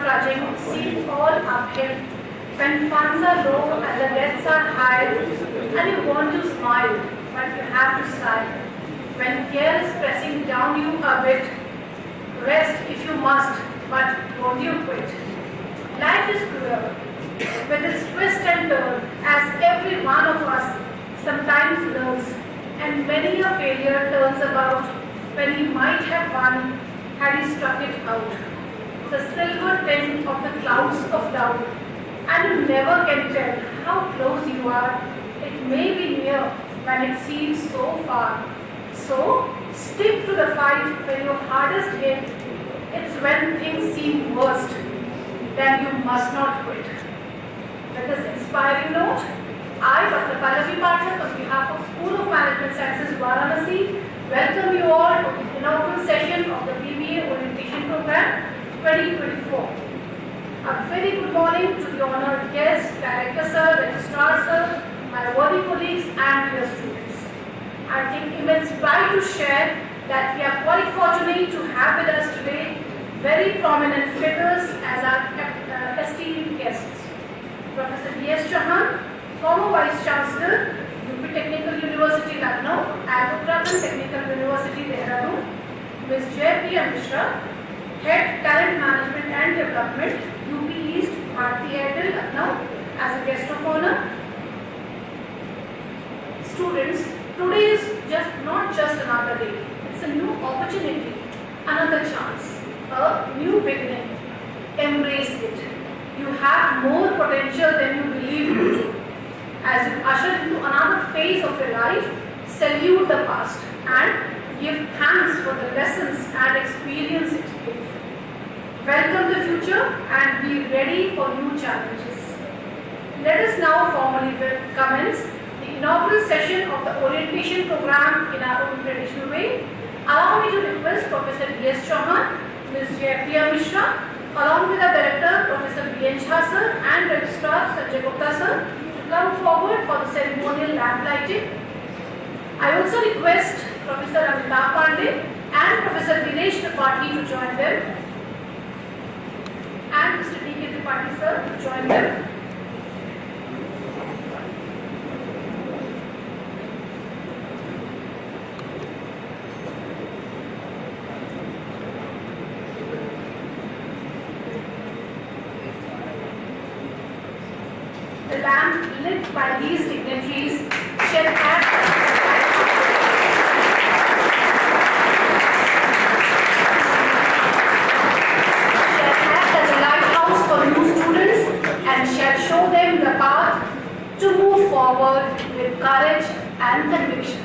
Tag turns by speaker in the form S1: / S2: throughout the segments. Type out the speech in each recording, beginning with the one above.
S1: trudging seem all uphill, when funds are low and the debts are high, and you want to smile, but you have to sigh. When care is pressing down you a bit, rest if you must, but don't you quit. Life is cruel, with its twist and turn, as every one of us sometimes learns, and many a failure turns about when he might have won had he struck it out. The silver tint of the clouds of doubt, and you never can tell how close you are. It may be near when it seems so far. So stick to the fight when you're hardest hit. It's when things seem worst, then you must not quit. With this inspiring note, I, Dr. Pallavi Pathak, on behalf of School of Management Sciences, Varanasi, welcome you all to the inaugural session of the BBA Orientation Program 2024. A very good morning to the honored guests, Director Sir, Registrar Sir, my worthy colleagues and dear students. I take immense pride to share that we are quite fortunate to have with us today very prominent figures as our esteemed guests. Professor Chauhan, former Vice Chancellor, UP Technical University, Lucknow, Abdul Kalam Technical University, Dehradun, Ms. J.P. Mishra, Head Talent Management and Development, UP East, Bharti Airtel, Lucknow, as a guest of honor. Students, today is not just another day. It's a new opportunity, another chance, a new beginning. Embrace it. You have more potential than you believe you do. As you usher into another phase of your life, salute the past and give thanks for the lessons and experience it gave. Welcome the future and be ready for new challenges. Let us now formally commence the inaugural session of the orientation program in our own traditional way. Allow me to request Professor Guest Chauhan, Ms. J.P. Mishra, along with our Director, Professor B.N. Jha Sir, and Registrar Sanjay Gupta Sir, to come forward for the ceremonial lamp lighting. I also request Professor Amitabh Pandey and Professor Dinesh Tripathi to join them, and Mr. D.K. Tripathi Sir to join them. The lamp lit by these dignitaries shall act as a lighthouse for new students and shall show them the path to move forward with courage and conviction.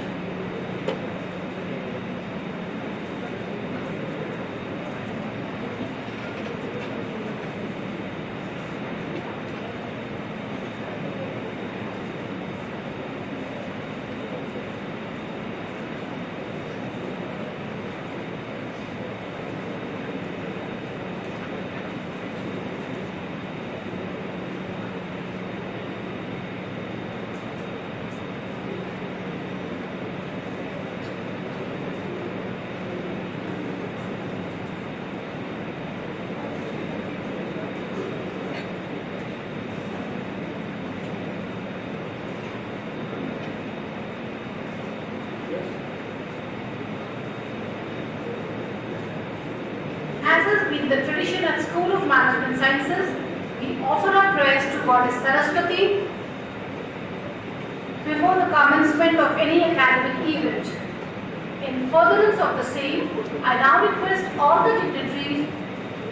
S1: As has been the tradition at School of Management Sciences, we offer our prayers to Goddess Saraswati before the commencement of any academic event. In furtherance of the same, I now request all the dignitaries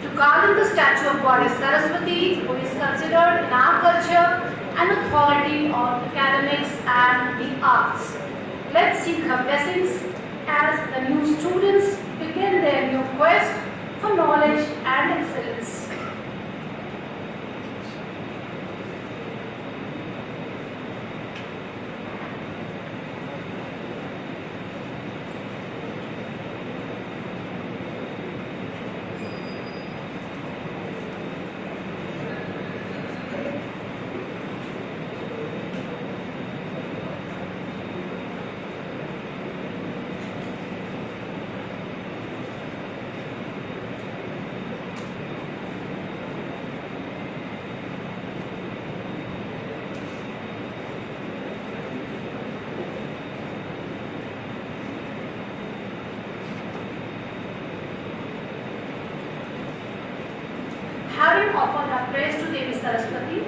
S1: to garland the statue of Goddess Saraswati, who is considered in our culture an authority on academics and the arts. Let's seek her blessings as the new students begin their new quest for knowledge and excellence. having offered our praise to Devi Saraswati,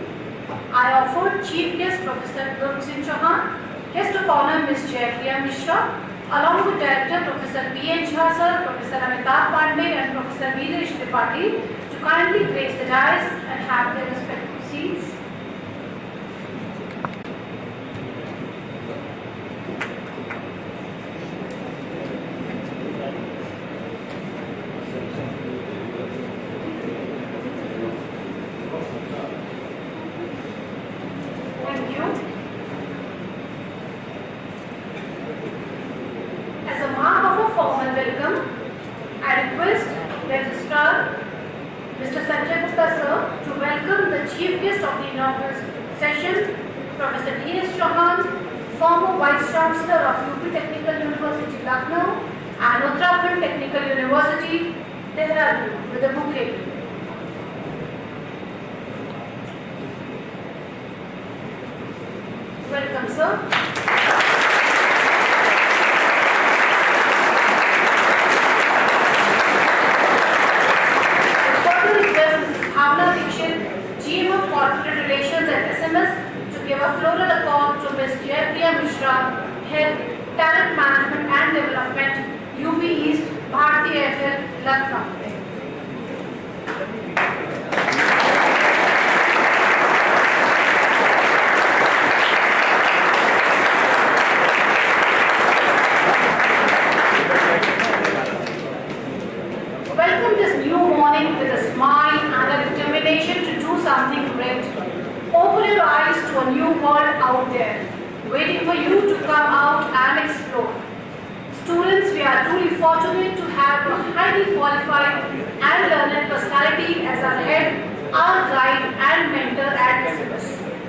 S1: I offered Chief Guest Professor Abdul Chauhan, Guest of Honor Ms. Jaipriya Mishra, along with Director Professor B.N. Jha sir, Professor Amitabh Pandey and Professor Viresh Tripathi to kindly grace the dais and have their respective seats. Professor D.S. Chauhan, former Vice Chancellor of UP Technical University, Lucknow, and Uttarakhand Technical University, Dehradun, with a bouquet. Welcome, sir. GM of Corporate Relations at SMS, to give a floral accord to Ms. Jaipriya Mishra, Head, Talent Management and Development, UP East, Bharti Airtel, Lucknow. Welcome this new morning with a smile and a determination to do something great. Open your eyes to a new world out there, waiting for you to come out and explore. Students, we are truly fortunate to have a highly qualified and learned personality as our head, our guide and mentor at SMS.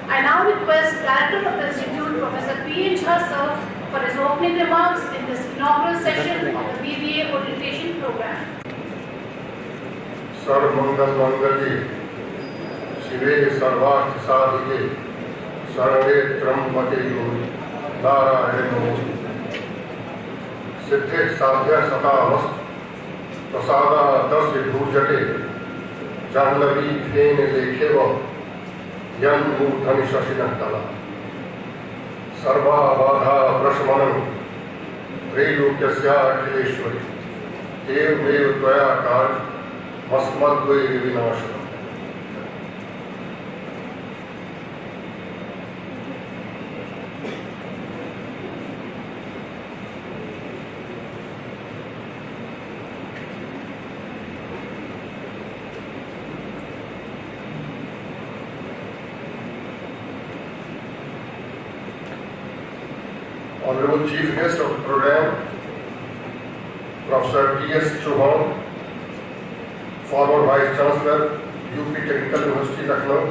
S1: I now request Director of the Institute, Professor B.N. Jha sir, for his opening remarks in this inaugural session of the BBA orientation program.
S2: सर्वमंगल मंगल्ये शिवे सर्वार्थ साधिके शरणे त्र्यंबके गौरी नारायणे नमोस्तुते सिद्धे साध्य सदा वस्त प्रसादा दस विभूजटे जाह्नवी फेन लेखेव यन मूर्धनि शशिनः कला सर्वा बाधा प्रशमनं त्रैलोक्यस्या अखिलेश्वरी एवमेव त्वया कार्य मस्मद्वैरि विनाशनम्. Honorable Chief Guest of the program, Professor D.S. Chauhan, former Vice Chancellor, UP Technical University, Lucknow,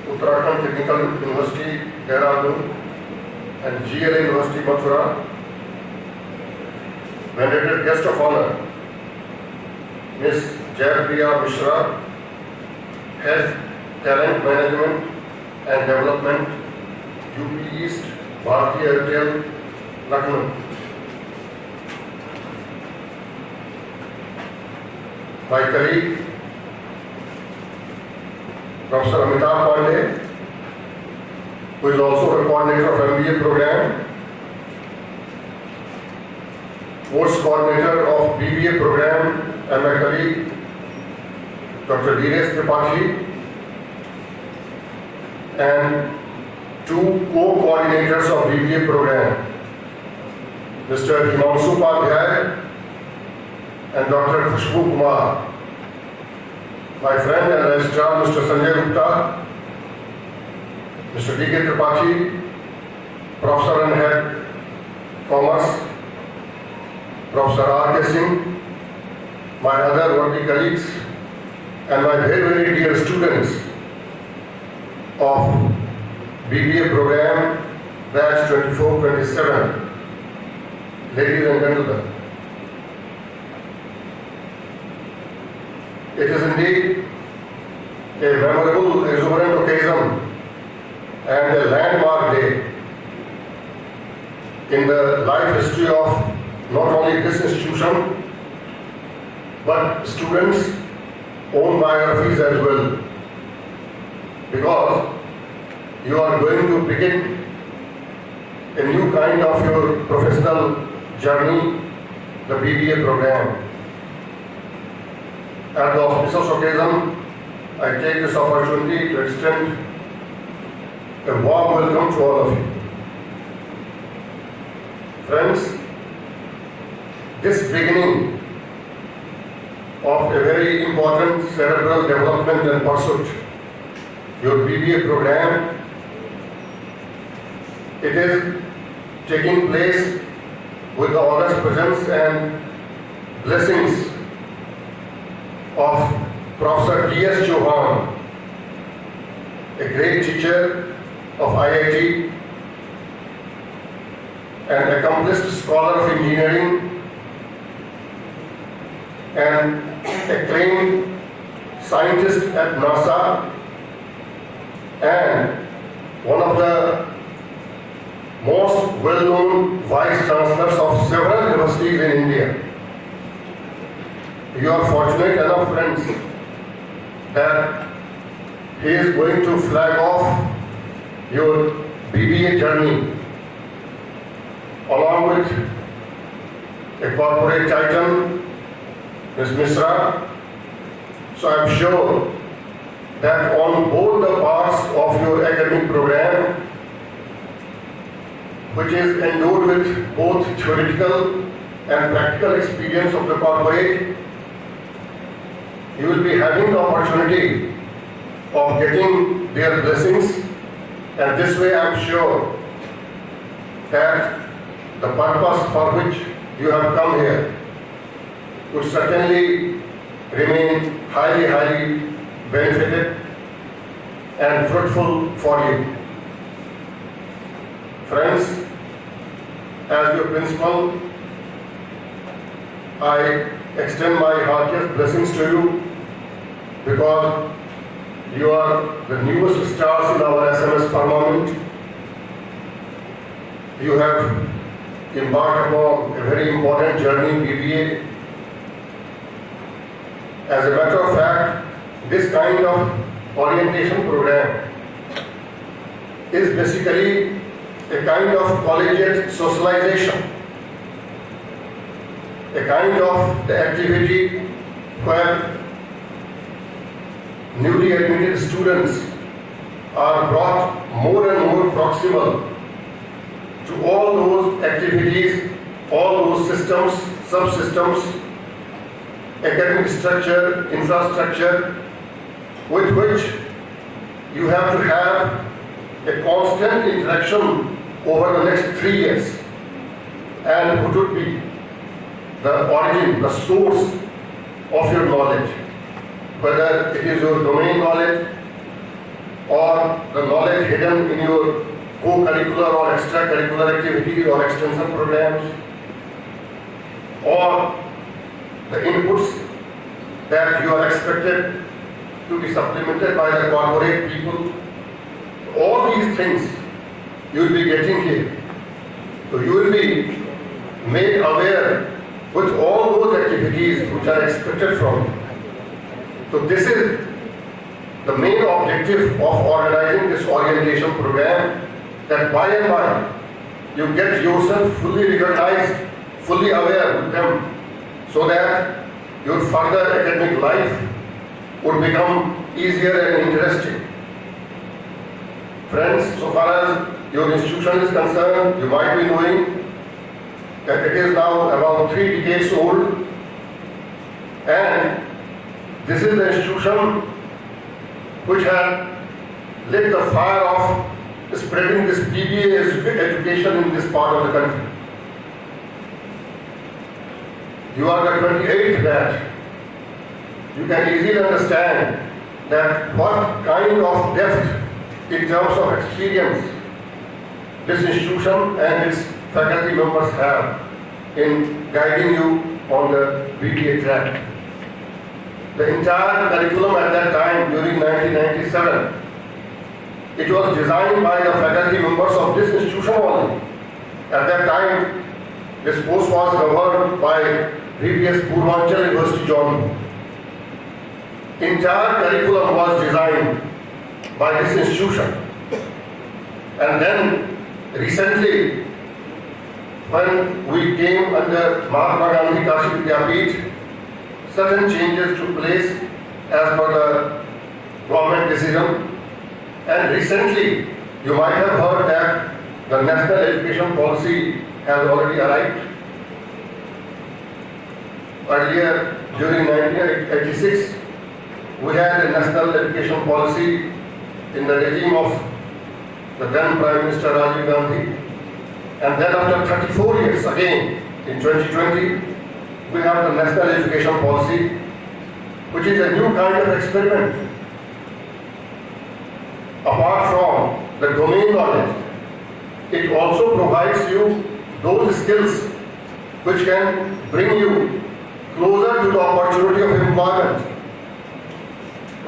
S2: Uttarakhand Technical University, Dehradun, and GLA University, Mathura. Venerated Guest of Honor, Ms. Jaipriya Mishra, Head, Talent Management and Development, UP East, Bharti Airtel, Lucknow. My colleague, Professor Amitabh Pandey, who is also a coordinator of MBA program, course coordinator of BBA program, and my colleague, Dr. Viresh Tripathi, and two co-coordinators of BBA program, Mr. Himanshu Upadhyay and Dr. Khushbu Kumar, my friend and registrar Mr. Sanjay Gupta, Mr. D.K. Tripathi, Professor and Head Commerce, Professor R.K. Singh, my other worthy colleagues, and my very, very dear students of BBA program, batch 24-27, ladies and gentlemen. It is indeed a memorable, exuberant occasion and a landmark day in the life history of not only this institution, but students own biographies as well, because you are going to begin a new kind of your professional journey, the BBA program. At the auspicious occasion, I take this opportunity to extend a warm welcome to all of you. Friends, this beginning of a very important cerebral development and pursuit, your BBA program, it is taking place with the august presence and blessings of Professor T.S. Chauhan, a great teacher of IIT, an accomplished scholar of engineering, and acclaimed scientist at NASA, and one of the most well-known Vice Chancellors of several universities in India. You are fortunate enough, friends, that he is going to flag off your BBA journey along with a corporate titan, Ms. Misra. So I am sure that on both the parts of your academic program, which is endowed with both theoretical and practical experience of the corporate, you will be having the opportunity of getting their blessings, and this way I am sure that the purpose for which you have come here would certainly remain highly benefited and fruitful for you. Friends, as your principal, I extend my heartiest blessings to you because you are the newest stars in our SMS firmament. You have embarked upon a very important journey, BBA. As a matter of fact, this kind of orientation program is basically a kind of collegiate socialization, a kind of the activity where newly admitted students are brought more and more proximal to all those activities, all those systems, subsystems, academic structure, infrastructure, with which you have to have a constant interaction over the next 3 years. And what would be the origin, the source of your knowledge, whether it is your domain knowledge or the knowledge hidden in your co-curricular or extracurricular activities or extension programs, or the inputs that you are expected to be supplemented by the corporate people. All these things you will be getting here. So you will be made aware with all those activities which are expected from you. So this is the main objective of organizing this orientation program, that by and by you get yourself fully recognized, fully aware with them, so that your further academic life would become easier and interesting. Friends, so far as your institution is concerned, you might be knowing that it is now about 3 decades old, and this is the institution which had lit the fire of spreading this BBA education in this part of the country. You are the 28th batch. You can easily understand that what kind of depth in terms of experience this institution and its faculty members have in guiding you on the BBA track. The entire curriculum at that time, during 1997, it was designed by the faculty members of this institution only. At that time, this course was governed by previous Purvanchal University, Chauhan. entire curriculum was designed by this institution. And then recently, when we came under Mahatma Gandhi Kashi Vidyapeeth, certain changes took place as per the government decision. And recently, you might have heard that the National Education Policy has already arrived. Earlier, during 1986, we had a National Education Policy in the regime of the then Prime Minister Rajiv Gandhi. And then after 34 years, again, in 2020, we have the National Education Policy, which is a new kind of experiment. Apart from the domain knowledge, it also provides you those skills which can bring you closer to the opportunity of employment.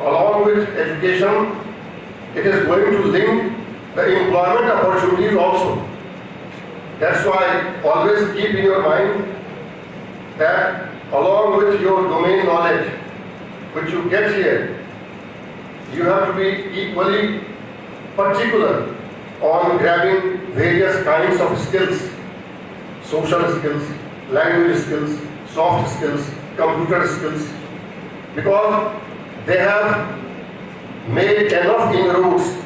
S2: Along with education, it is going to link the employment opportunities also. That's why always keep in your mind that along with your domain knowledge which you get here, you have to be equally particular on grabbing various kinds of skills, social skills, language skills, soft skills, computer skills, because they have made enough inroads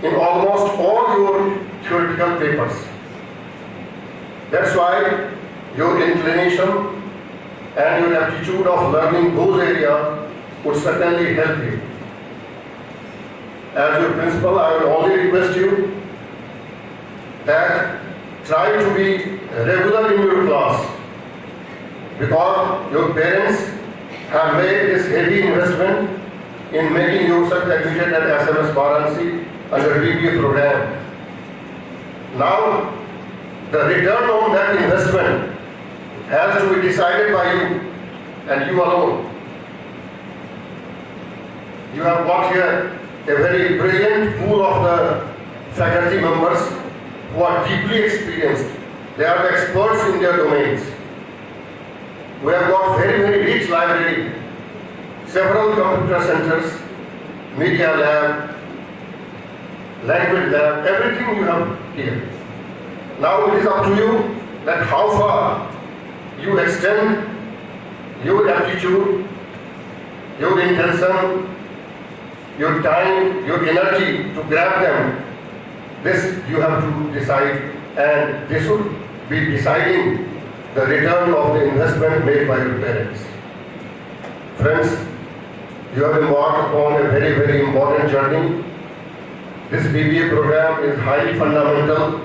S2: in almost all your theoretical papers. That's why your inclination and your aptitude of learning those areas would certainly help you. As your principal, I will only request you that try to be regular in your class, because your parents have made this heavy investment in making yourself admitted at SMS Varanasi under BBA program. Now, the return on that investment has to be decided by you and you alone. You have got here a very brilliant pool of the faculty members who are deeply experienced. They are the experts in their domains. We have got very rich library, several computer centers, media lab, language lab, everything you have here. Now it is up to you that how far you extend your aptitude, your intention, your time, your energy to grab them. This you have to decide, and this would be deciding the return of the investment made by your parents. Friends, you have embarked upon a very important journey. This BBA program is highly fundamental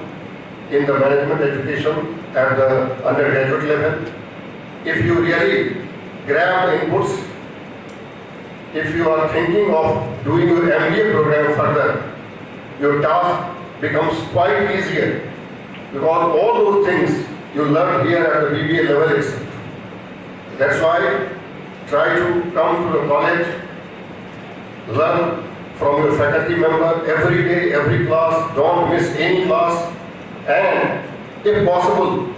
S2: in the management education at the undergraduate level. If you really grab the inputs, if you are thinking of doing your MBA program further, your task becomes quite easier, because all those things you learn here at the BBA level itself. That's why try to come to the college, learn from your faculty member every day, every class, don't miss any class, and if possible,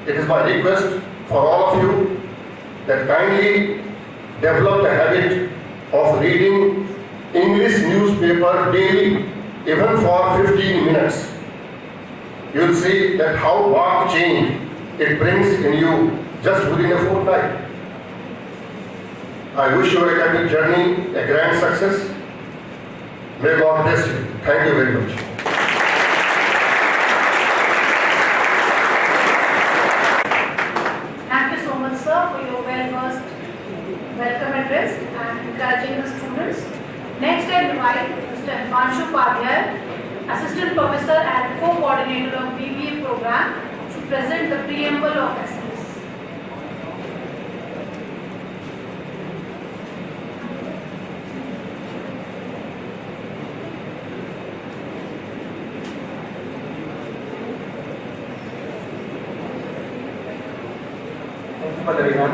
S2: it is my request for all of you that kindly develop the habit of reading English newspaper daily, even for 15 minutes. You will see that how marked change it brings in you just within a fortnight. I wish your academic journey a grand success. May God bless you. Thank you very much.
S1: Thank you so much, sir, for your well-versed welcome address and encouraging the students. Next, I invite Mr. Himanshu Padhyay, Assistant Professor and Co-Coordinator of BBA program, to present the preamble of SMS.
S3: Everyone.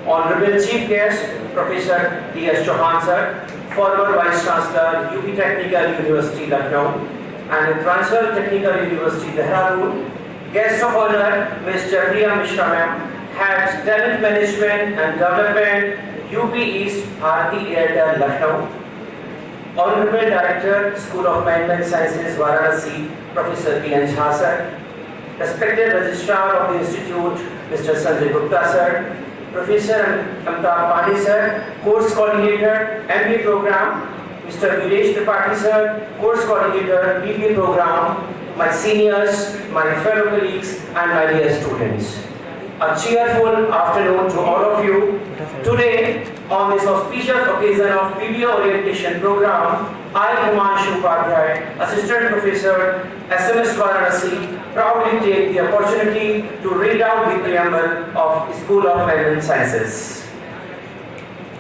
S3: Honorable Chief Guest, Professor D.S. Chauhan sir, former Vice Chancellor, UP Technical University, Lucknow, and Entrants Technical University, Dehradun. Guest of honor, Ms. Priya Mishra ma'am, Head Talent Management and Development, UP East Bharati Airtel Lucknow, Honorable Director, School of Management Sciences, Varanasi, Professor P.N. Jha sir, respected Registrar of the Institute, Mr. Sanjay Gupta sir, Professor Amitabh Pandey sir, Course Coordinator, MBA Program, Mr. Viresh Tripathi sir, Course Coordinator, BBA Program, my seniors, my fellow colleagues, and my dear students. A cheerful afternoon to all of you. Today, on this auspicious occasion of BBA Orientation Program, I, Himanshu Upadhyay, Assistant Professor, SMS Varanasi, proudly take the opportunity to read out the preamble of School of Management Sciences.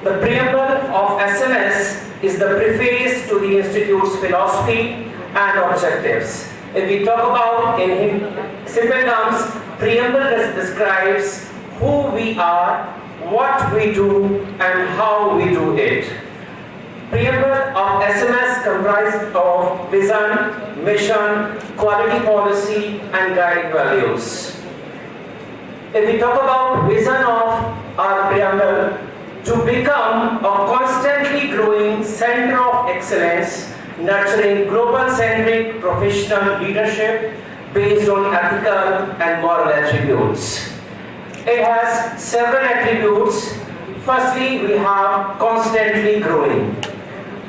S3: The preamble of SMS is the preface to the Institute's philosophy and objectives. If we talk about in simple terms, preamble describes who we are, what we do, and how we do it. Preamble of SMS comprised of vision, mission, quality policy, and guiding values. If we talk about vision of our preamble, to become a constantly growing center of excellence, nurturing global-centric professional leadership based on ethical and moral attributes. It has several attributes. Firstly, we have constantly growing.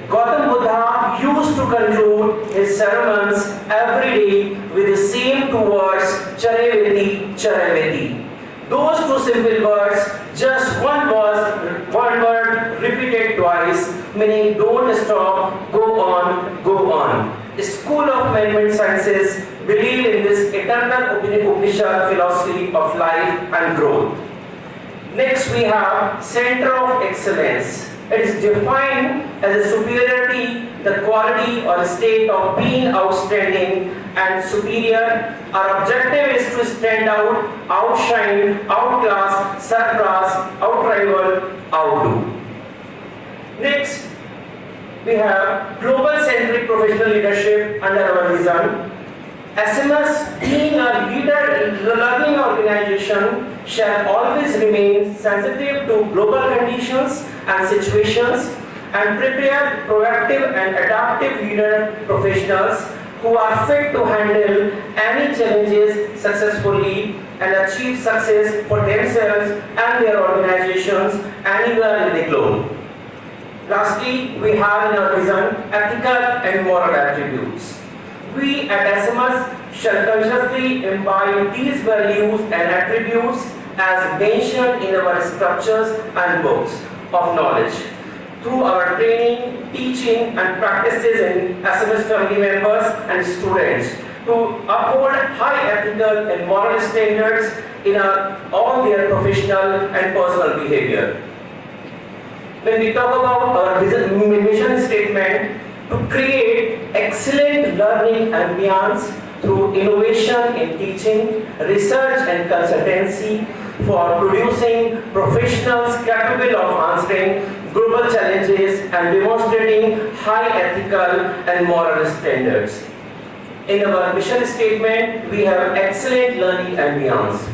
S3: Gautam Buddha used to conclude his sermons every day with the same two words, Chareveti, Chareveti. Those two simple words, just one word repeated twice, meaning don't stop, go on, go on. The School of Management Sciences believe in this eternal Upanishad philosophy of life and growth. Next we have Center of Excellence. It is defined as a superiority, the quality or state of being outstanding and superior. Our objective is to stand out, outshine, outclass, surpass, outrival, outdo. Next, we have global-centric professional leadership under our vision. SMS, being a leader in learning organization, shall always remain sensitive to global conditions and situations and prepare proactive and adaptive leader professionals who are fit to handle any challenges successfully and achieve success for themselves and their organizations anywhere in the globe. Lastly, we have in our vision ethical and moral attributes. We at SMS shall consciously imbibe these values and attributes as mentioned in our structures and books of knowledge through our training, teaching and practices in SMS family members and students to uphold high ethical and moral standards in all their professional and personal behavior. When we talk about our mission statement, to create excellent learning ambience through innovation in teaching, research and consultancy for producing professionals capable of answering global challenges and demonstrating high ethical and moral standards. In our mission statement, we have excellent learning ambience.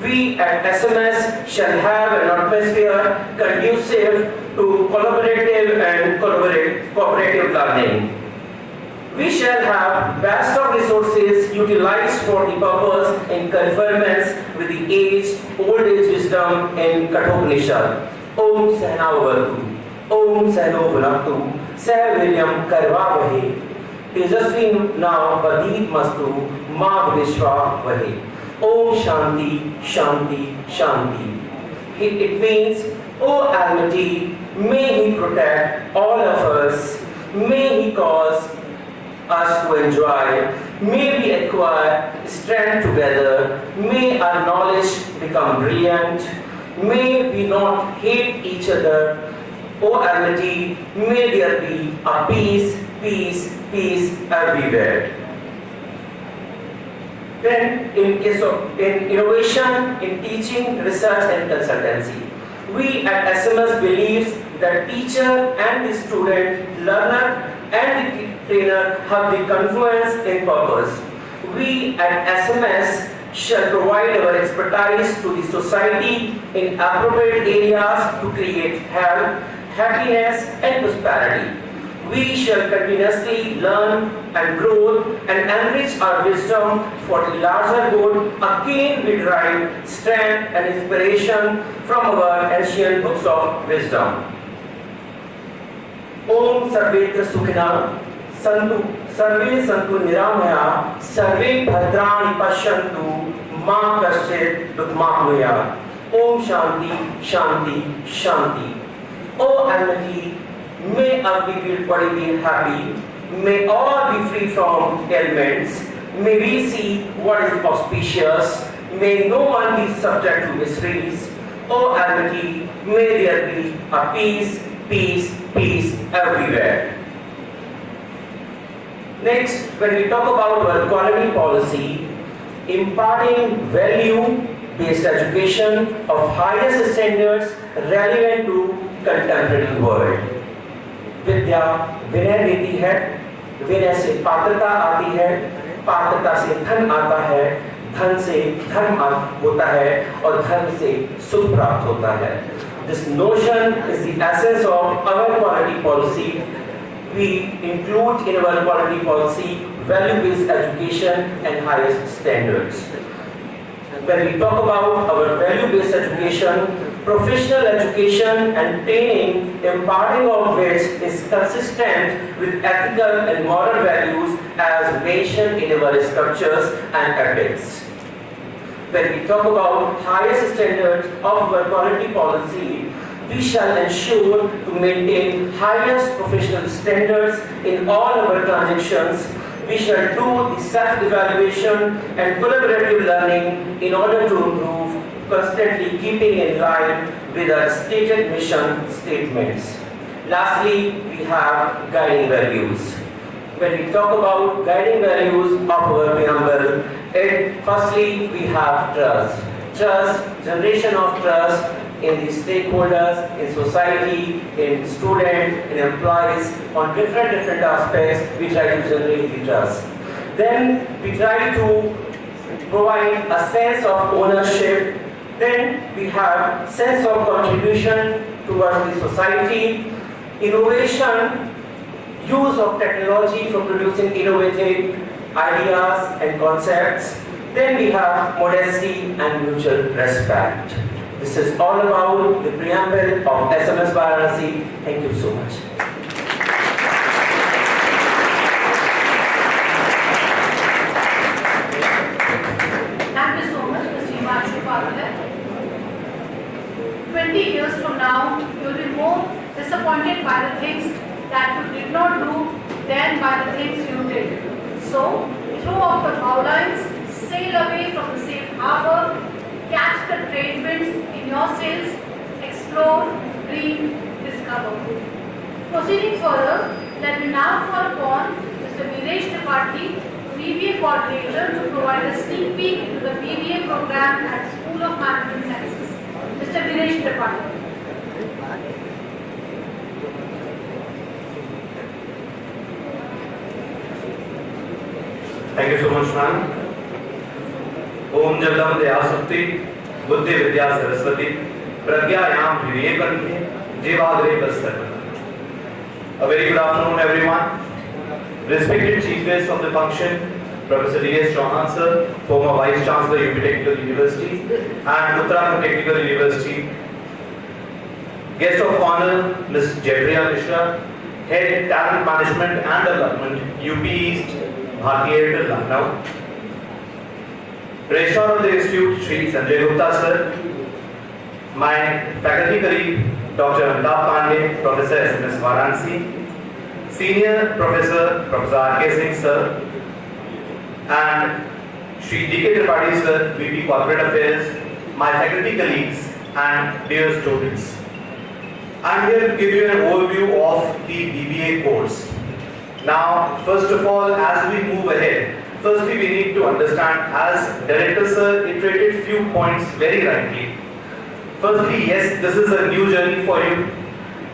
S3: We at SMS shall have an atmosphere conducive to collaborative and cooperative learning. We shall have best of resources utilized for the purpose in conformance with the old age wisdom in Kathopanishad. Om Sahanavavatu, Om Sahano Bhunaktu, Sah Viryam Karva Vahe, Tejasvi Now Vadit Mastu, Ma Vishwa Vahe. Om Shanti, Shanti, Shanti. It means, O Almighty, may He protect all of us, may He cause us to enjoy, may we acquire strength together, may our knowledge become brilliant, may we not hate each other. O Almighty, may there be a peace, peace, peace everywhere. Then, in innovation, in teaching, research and consultancy, we at SMS believes that teacher and the student, learner and the trainer have the confluence in purpose. We at SMS shall provide our expertise to the society in appropriate areas to create health, happiness and prosperity. We shall continuously learn and grow and enrich our wisdom for the larger good. Again we derive strength and inspiration from our ancient books of wisdom. Om Sarvetra Sukhina Santu Sarve Santu Niramaya Sarve Bhadrani Pashyantu Ma Kaschit Dukmahnuya. Om Shanti Shanti Shanti. O Almighty, may our people body be happy. May all be free from ailments. May we see what is auspicious. May no one be subject to miseries. O Almighty, may there be a peace, peace, peace everywhere. Next, when we talk about our quality policy, imparting value-based education of highest standards relevant to contemporary world. विद्या विनय देती है, विनय से पात्रता आती है, पात्रता से धन आता है, धन से धर्म होता है और धर्म से सुख प्राप्त होता है. This notion is the essence of our quality policy. We include in our quality policy value-based education and highest standards. When we talk about our value-based education, professional education and training, imparting of which is consistent with ethical and moral values as mentioned in our scriptures and ethics. When we talk about highest standards of our quality policy, we shall ensure to maintain highest professional standards in all our transactions. We shall do the self-evaluation and collaborative learning in order to improve, constantly keeping in line with our stated mission statements. Lastly, we have guiding values. When we talk about guiding values of our preamble, firstly we have trust. Trust, generation of trust in the stakeholders, in society, in students, in employees, on different aspects, we try to generate the trust. Then we try to provide a sense of ownership. Then we have sense of contribution towards the society, innovation, use of technology for producing innovative ideas and concepts. Then we have modesty and mutual respect. This is all about the preamble of SMS Varanasi. Thank you so much.
S1: Thank you so much, Mr. Imanshu. 20 years from now, you will be more disappointed by the things that you did not do than by the things you did. So, throw off the bowlines, sail away from the safe harbor, catch the trade winds in your sails, explore, dream, discover. Proceeding further, let me now call upon Mr. Viresh Tripathi, BBA coordinator, to provide a sneak peek into the BBA program at School of Management Sciences. Mr. Viresh Tripathi.
S4: Thank you so much, ma'am. ओम जगदम दया शक्ति बुद्धि विद्या Saraswati प्रज्ञायाम विवेकन्ते जीवाग्रे Bastar. A very good afternoon, everyone. Respected chief guests of the function, Professor D.S. Chauhan sir, former Vice Chancellor UP Technical University and Uttarakhand Technical University. Guest of honor, Ms. Jaipriya Mishra, Head Talent Management and Development, UP East, Bharti Airtel, Lucknow. Registrar of the Institute, Shri Sanjay Gupta sir, my faculty colleague, Dr. Amitabh Pandey, Professor SMS Varanasi, Senior Professor, Professor R.K. Singh sir, and Shri D.K. Tripathi sir, VP Corporate Affairs, my faculty colleagues and dear students. I am here to give you an overview of the BBA course. Now, first of all, as we move ahead, firstly, we need to understand, as Director Sir iterated few points very rightly. Firstly, yes, this is a new journey for you.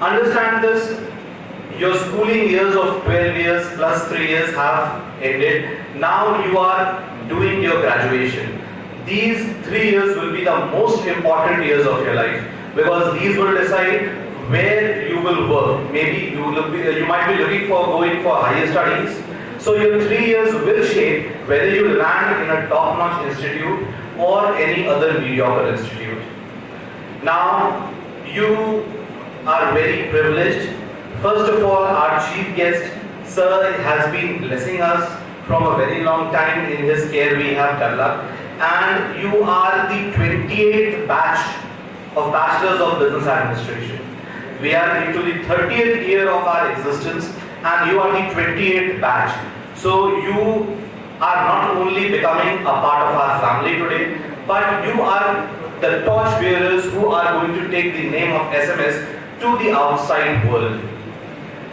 S4: Understand this, your schooling years of 12 years plus 3 years have ended. Now you are doing your graduation. these 3 years will be the most important years of your life, because these will decide where you will work. Maybe you might be looking for going for higher studies. So your 3 years will shape whether you land in a top-notch institute or any other mediocre institute. Now, you are very privileged. First of all, our chief guest, sir, has been blessing us from a very long time in his care we have developed. And you are the 28th batch of Bachelors of Business Administration. We are into the 30th year of our existence, and you are the 28th batch. So you are not only becoming a part of our family today, but you are the torch bearers who are going to take the name of SMS to the outside world.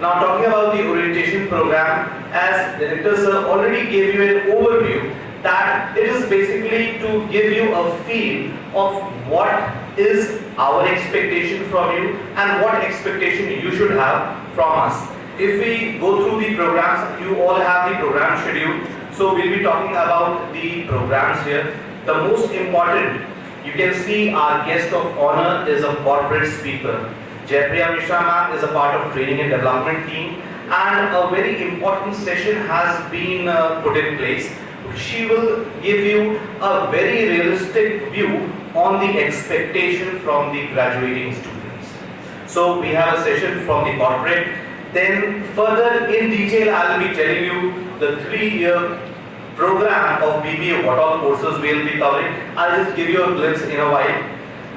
S4: Now, talking about the orientation program, as Director Sir already gave you an overview, that it is basically to give you a feel of what is our expectation from you and what expectation you should have from us. If we go through the programs, you all have the program schedule. So we'll be talking about the programs here. The most important, you can see our guest of honor is a corporate speaker. Jaipriya Mishra ma'am is a part of training and development team, and a very important session has been put in place. She will give you a very realistic view on the expectation from the graduating students. So we have a session from the corporate. Then further in detail, I will be telling you the 3-year program of BBA, what all courses we will be covering. I'll just give you a glimpse in a while.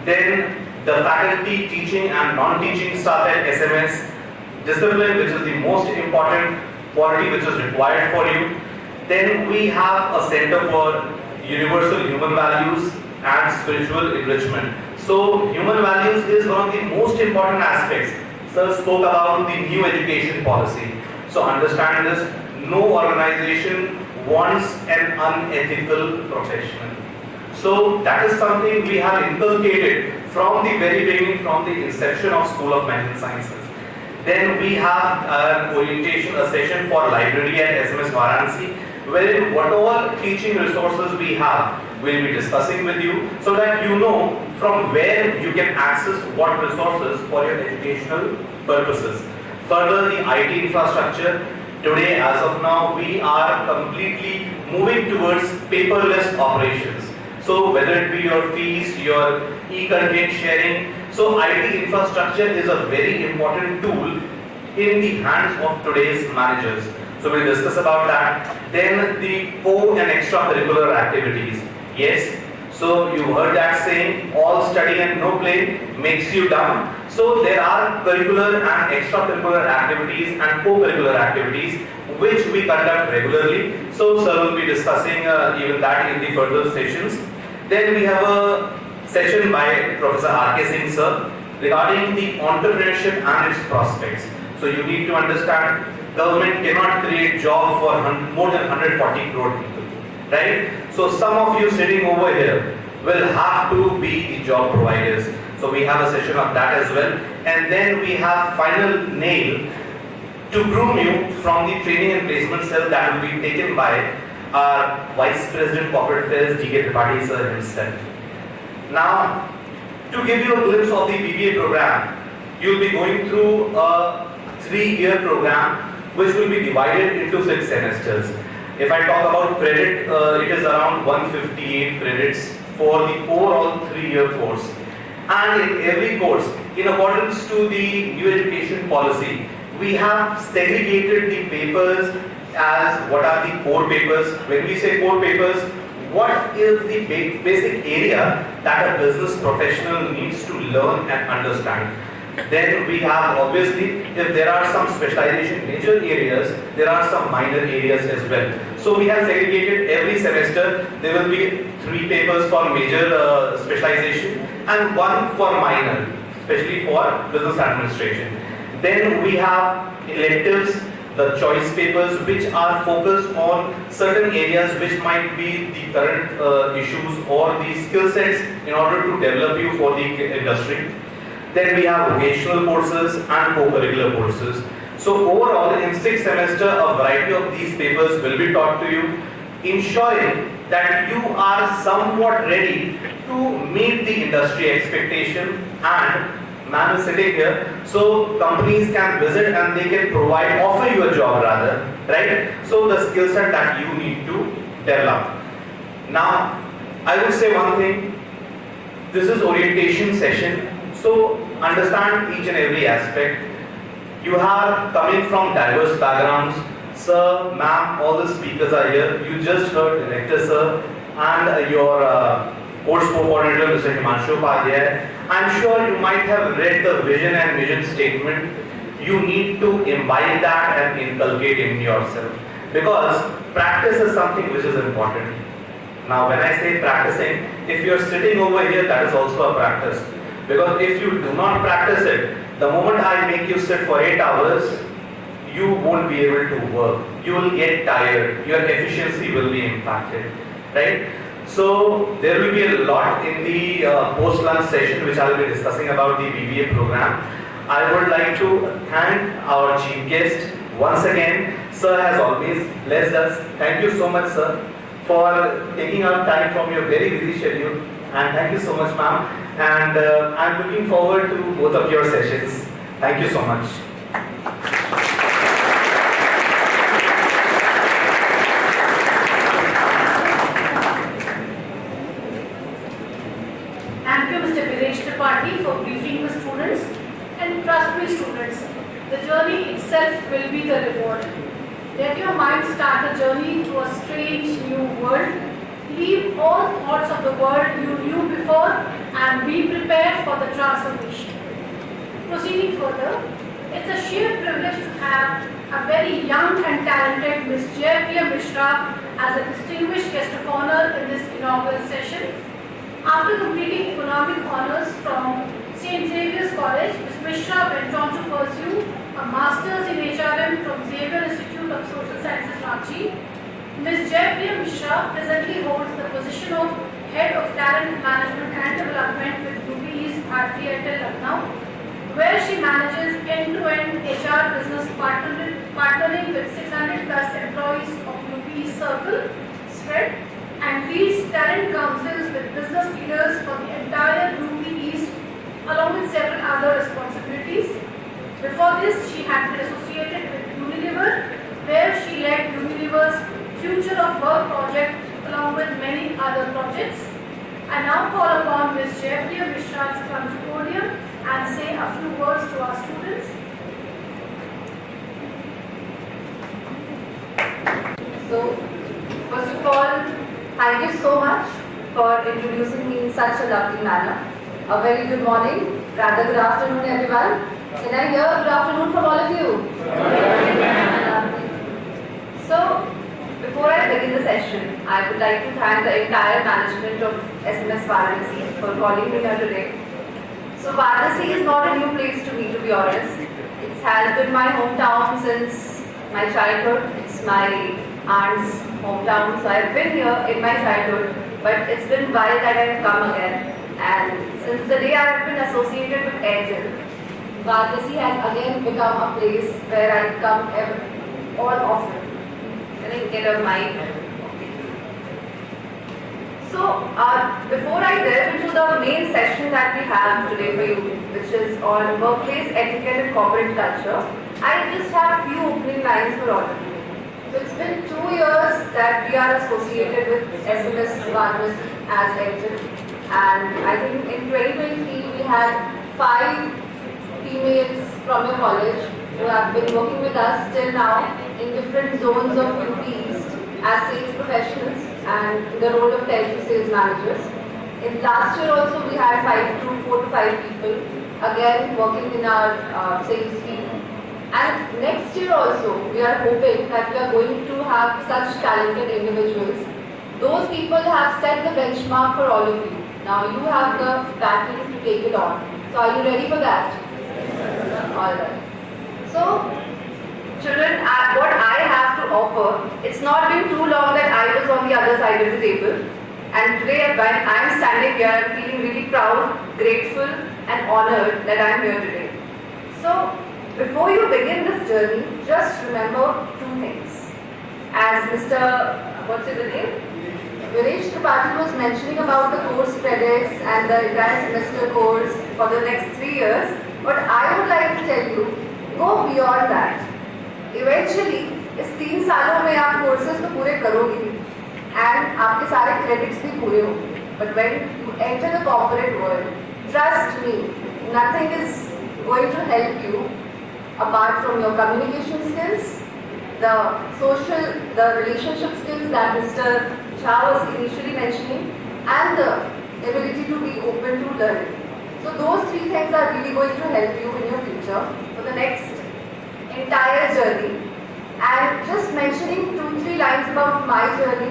S4: Then the faculty, teaching and non-teaching staff at SMS, discipline, which is the most important quality which is required for you. Then we have a center for universal human values and spiritual enrichment. So human values is one of the most important aspects. Sir spoke about the new education policy. So understand this, no organization wants an unethical professional. So that is something we have inculcated from the very beginning, from the inception of School of Maths and Sciences. Then we have an orientation, a session for library at SMS Varanasi, wherein what all teaching resources we have, we'll be discussing with you, so that you know from where you can access what resources for your educational purposes. Further, the IT infrastructure. Today, as of now, we are completely moving towards paperless operations. So whether it be your fees, your e-content sharing, so IT infrastructure is a very important tool in the hands of today's managers. So we'll discuss about that. Then the co and extracurricular activities. Yes, so you heard that saying, all study and no play makes you dumb. So there are curricular and extracurricular activities and co-curricular activities which we conduct regularly. So sir will be discussing even that in the further sessions. Then we have a session by Professor R.K. Singh sir regarding the entrepreneurship and its prospects. So you need to understand, government cannot create job for more than 140 crore people, right? So some of you sitting over here will have to be the job providers. So we have a session of that as well. And then we have final nail to groom you from the training and placement cell that will be taken by our Vice President Corporate Affairs, D.K. Tripathi sir himself. Now, to give you a glimpse of the BBA program, you will be going through a 3-year program which will be divided into 6 semesters. If I talk about credit, it is around 158 credits for the overall 3-year course. And in every course, in accordance to the new education policy, we have segregated the papers as what are the core papers. When we say core papers, what is the basic area that a business professional needs to learn and understand. Then we have, obviously, if there are some specialization major areas, there are some minor areas as well. So we have segregated every semester. There will be 3 papers for major specialization and 1 for minor, especially for business administration. Then we have electives, the choice papers, which are focused on certain areas which might be the current issues or the skill sets in order to develop you for the industry. Then we have vocational courses and co-curricular courses. So overall, in 6th semester, a variety of these papers will be taught to you, ensuring that you are somewhat ready to meet the industry expectation and man is sitting here, so companies can visit and they can offer you a job rather, right? So the skill set that you need to develop. Now, I will say one thing, this is orientation session, so understand each and every aspect. You are coming from diverse backgrounds. Sir, ma'am, all the speakers are here. You just heard Director Sir and your course coordinator, Mr. Himanshu Upadhyay. I'm sure you might have read the vision and mission statement. You need to imbibe that and inculcate in yourself, because practice is something which is important. Now, when I say practicing, if you're sitting over here, that is also a practice. Because if you do not practice it, the moment I make you sit for 8 hours, you won't be able to work. You will get tired. Your efficiency will be impacted, right? So there will be a lot in the post-lunch session which I will be discussing about the BBA program. I would like to thank our chief guest once again. Sir has always blessed us. Thank you so much, sir, for taking out time from your very busy schedule. And thank you so much, ma'am. And I'm looking forward to both of your sessions. Thank you so much.
S1: Thank you, Mr. Viresh Tripathi, for briefing the students. And trust me, students, the journey itself will be the reward. Let your mind start a journey to a strange new world. Leave all thoughts of the world you knew before and be prepared for the transformation. Proceeding further, it's a sheer privilege to have a very young and talented Ms. Jaipriya Mishra as a distinguished guest of honor in this inaugural session. After completing economic honors from St. Xavier's College, Ms. Mishra went on to pursue a master's in HRM from Xavier Institute of Social Sciences, Ranchi. Ms. Jaipriya Mishra presently holds the position of Head of Talent Management and Development with UP East at Airtel Lucknow, where she manages end-to-end HR business partnering with 600 plus employees of UP East Circle spread, and leads talent councils with business leaders for the entire UP East, along with several other responsibilities. Before this, she had been associated with Unilever, where she led Unilever's Future of Work project along with many other projects. I now call upon Ms. Jaipriya Mishra to come to podium and say a few words to our students.
S5: So, first of all, thank you so much for introducing me in such a lovely manner. A very good morning, rather good afternoon everyone. Can I hear good afternoon from all of you? So, before I begin the session, I would like to thank the entire management of SMS Varanasi for calling me here today. So Varanasi is not a new place to me, to be honest. It has been my hometown since my childhood. It's my aunt's hometown, so I've been here in my childhood, but it's been a while that I've come again. And since the day I have been associated with Airtel, Varanasi has again become a place where I come all often. Can I get a mic? So, before I delve into the main session that we have today for you, which is on workplace etiquette and corporate culture, I just have few opening lines for all of you. So, it's been 2 years that we are associated with SMS Varanasi as Airtel, and I think in 2023 we had 5 females from your college who have been working with us till now in different zones of UP East as sales professionals and in the role of territory sales managers. In last year also we had 4 to 5 people again working in our sales team. And next year also we are hoping that we are going to have such talented individuals. Those people have set the benchmark for all of you. Now you have the battle to take it on. So are you ready for that? Alright. So, children, what I have to offer, it's not been too long that I was on the other side of the table. And today when I am standing here, I am feeling really proud, grateful and honored that I am here today. So, before you begin this journey, just remember 2 things. As Mr. what's your name? Viresh Tripathi was mentioning about the course credits and the entire semester course for the next 3 years, but I would like to tell you, go beyond that. Eventually, इस 3 सालों में आप courses तो पूरे करोगे and आपके सारे credits भी पूरे होंगे. But when you enter the corporate world, trust me, nothing is going to help you apart from your communication skills, the relationship skills that Mr. Shah was initially mentioning, and the ability to be open to learning. So those 3 things are really going to help you in your future for the next entire journey. And just mentioning 2-3 lines about my journey.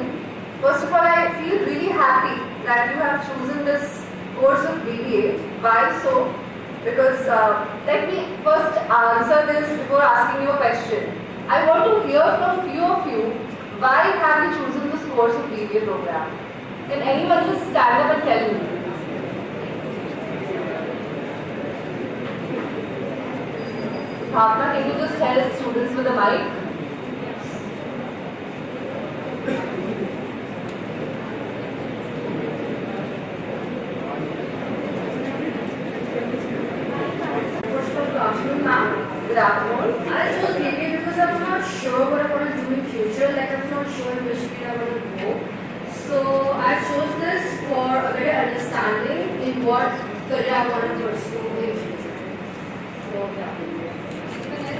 S5: First of all, I feel really happy that you have chosen this course of BBA. Why so? Because let me first answer this before asking you a question. I want to hear from few of you, why have you chosen this course of BBA program? Can anyone just stand up and tell me? Bhavna, can you just tell students with a mic? Good afternoon.
S6: I chose BBA because I'm not sure what I want to do in future. Like I'm not sure in which field I want to go. So I chose this for a better understanding in what career I want to pursue in future. So yeah.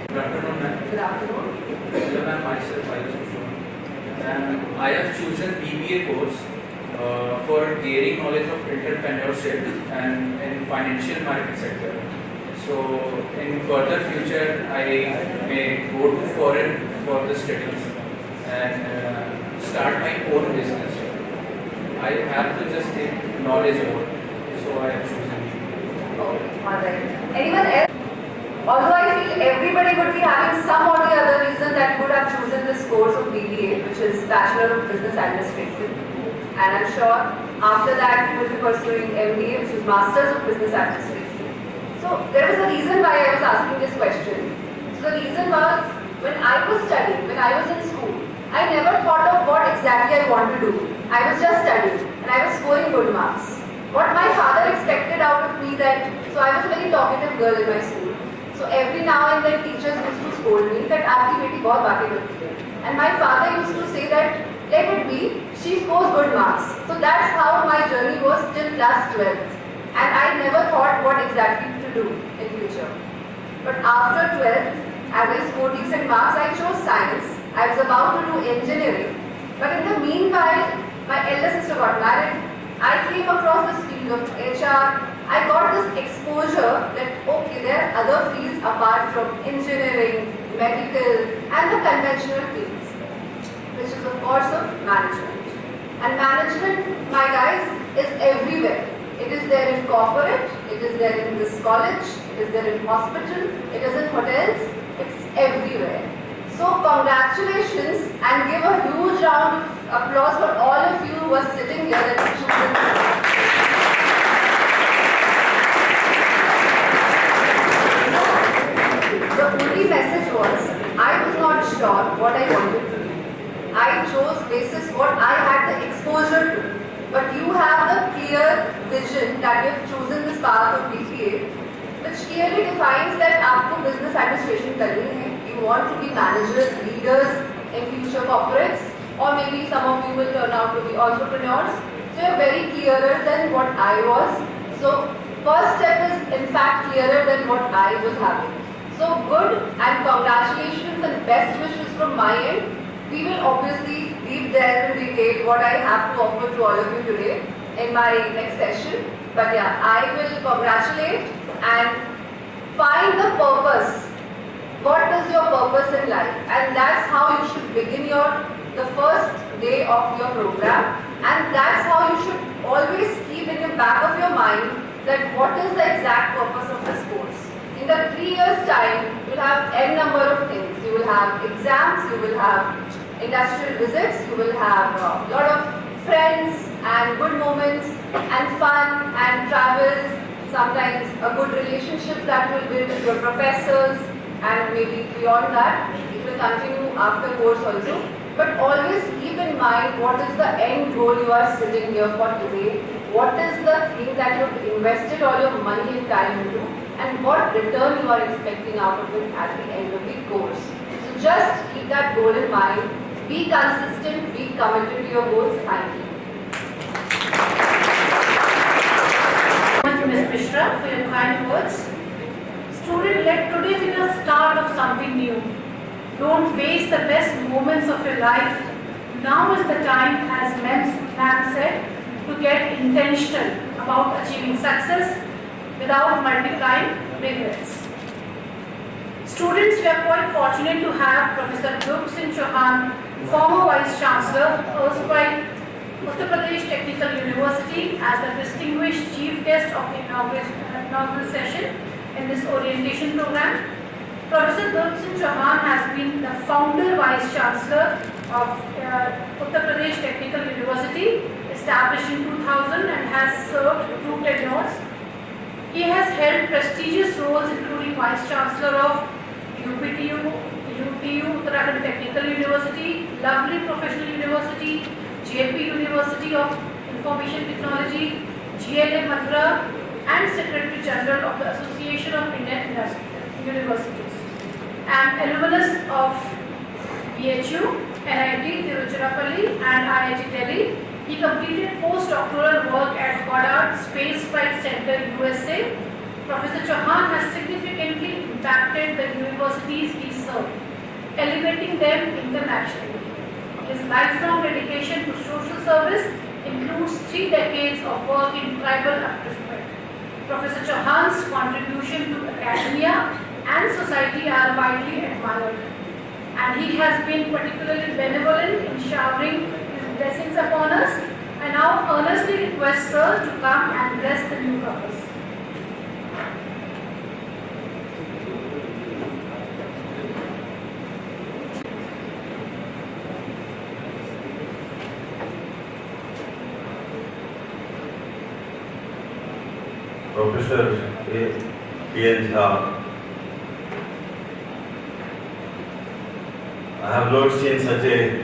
S7: Good afternoon, ma'am.
S5: Good afternoon.
S7: Hello, ma'am. Myself, Chauhan. And I have chosen BBA course for gaining knowledge of entrepreneurship and in financial market sector. So in further future, I may go to foreign for the studies and start my own business. I have to just take knowledge about it. So I have chosen BBA.
S5: Oh, alright. Anyone else? Although I feel everybody would be having some or the other reason that would have chosen this course of BBA, which is Bachelor of Business Administration. And I'm sure after that you will be pursuing MBA, which is Masters of Business Administration. So there was a reason why I was asking this question. So the reason was, when I was studying, when I was in school, I never thought of what exactly I want to do. I was just studying and I was scoring good marks. What my father expected out of me that, so I was a very talkative girl in my school. So every now and then teachers used to scold me that aapki beti bahut baatein karti hai. And my father used to say that, let it be, she scores good marks. So that's how my journey was till class 12th. And I never thought what exactly to do in future. But after 12th, as I scored decent marks, I chose science. I was about to do engineering. But in the meanwhile, my elder sister got married. I came across this field of HR. I got this exposure that, okay, there are other fields apart from engineering, medical, and the conventional fields, which is of course of management. And management, my guys, is everywhere. It is there in corporate, it is there in this college, it is there in hospital, it is in hotels, it's everywhere. So congratulations and give a huge round of applause for all of you who are sitting here that have chosen this. The only message was, I was not sure what I wanted to do. I chose basis what I had the exposure to. But you have the clear vision that you have chosen this path of BBA, which clearly defines that आपको business administration करनी है. You want to be managers, leaders in future corporates, or maybe some of you will turn out to be entrepreneurs. So you're very clearer than what I was. So first step is in fact clearer than what I was having. So good and congratulations and best wishes from my end. We will obviously deep dive in detail what I have to offer to all of you today in my next session. But yeah, I will congratulate and find the purpose. What is your purpose in life? And that's how you should begin the first day of your program. And that's how you should always keep in the back of your mind that what is the exact purpose of this course. In the 3 years time, you will have n number of things. You will have exams, you will have industrial visits, you will have a lot of friends and good moments and fun and travels, sometimes a good relationship that you will build with your professors, and maybe beyond that, it will continue after course also. But always keep in mind what is the end goal you are sitting here for today, what is the thing that you have invested all your money and time into, and what return you are expecting out of it at the end of the course. So just keep that goal in mind, be consistent, be committed to your goals. Thank you.
S1: Thank you, Ms. Mishra, for your kind words. Student, let today be the start of something new. Don't waste the best moments of your life. Now is the time, as ma'am said, to get intentional about achieving success without multiplying regrets. Students, we are quite fortunate to have Professor Abdul Kalam Chauhan, former Vice Chancellor, erstwhile Uttar Pradesh Technical University, as the distinguished chief guest of the inaugural session in this orientation program. Professor Abdul Kalam Chauhan has been the founder Vice Chancellor of Uttar Pradesh Technical University, established in 2000, and has served 2 tenures. He has held prestigious roles including Vice Chancellor of UPTU, Uttarakhand Technical University, Lovely Professional University, JP University of Information Technology, GLA Mathura, and Secretary General of the Association of Indian Universities, and alumnus of BHU, NIT Tiruchirappalli, and IIT Delhi. He completed postdoctoral work at Goddard Space Flight Center, USA. Professor Chauhan has significantly impacted the universities he served, elevating them internationally. His lifelong dedication to social service includes 3 decades of work in tribal upliftment. Professor Chauhan's contribution to academia and society are widely admired, and he has been particularly benevolent in showering his blessings upon us. I now earnestly request Sir to come and bless the newcomers.
S8: Professor P.N. Jha, I have not seen such a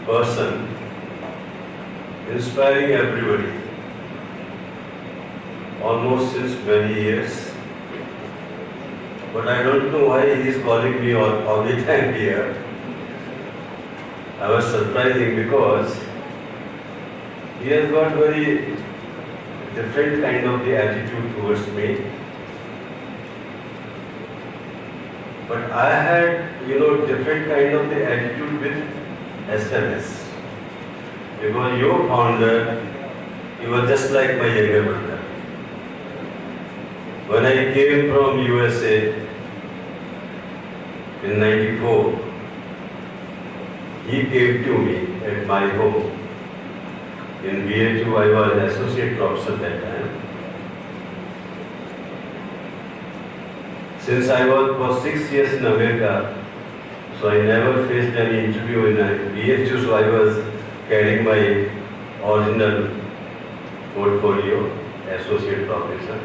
S8: person inspiring everybody almost since many years. But I don't know why he is calling me all the time here. I was surprising because he has got very different kind of the attitude towards me. But I had, different kind of the attitude with SMS. Because your founder, he was just like my younger brother. When I came from USA in '94, he came to me at my home. In BHU, I was associate professor that time. Since I was for 6 years in America, so I never faced any interview in BHU, so I was carrying my original portfolio, associate professor.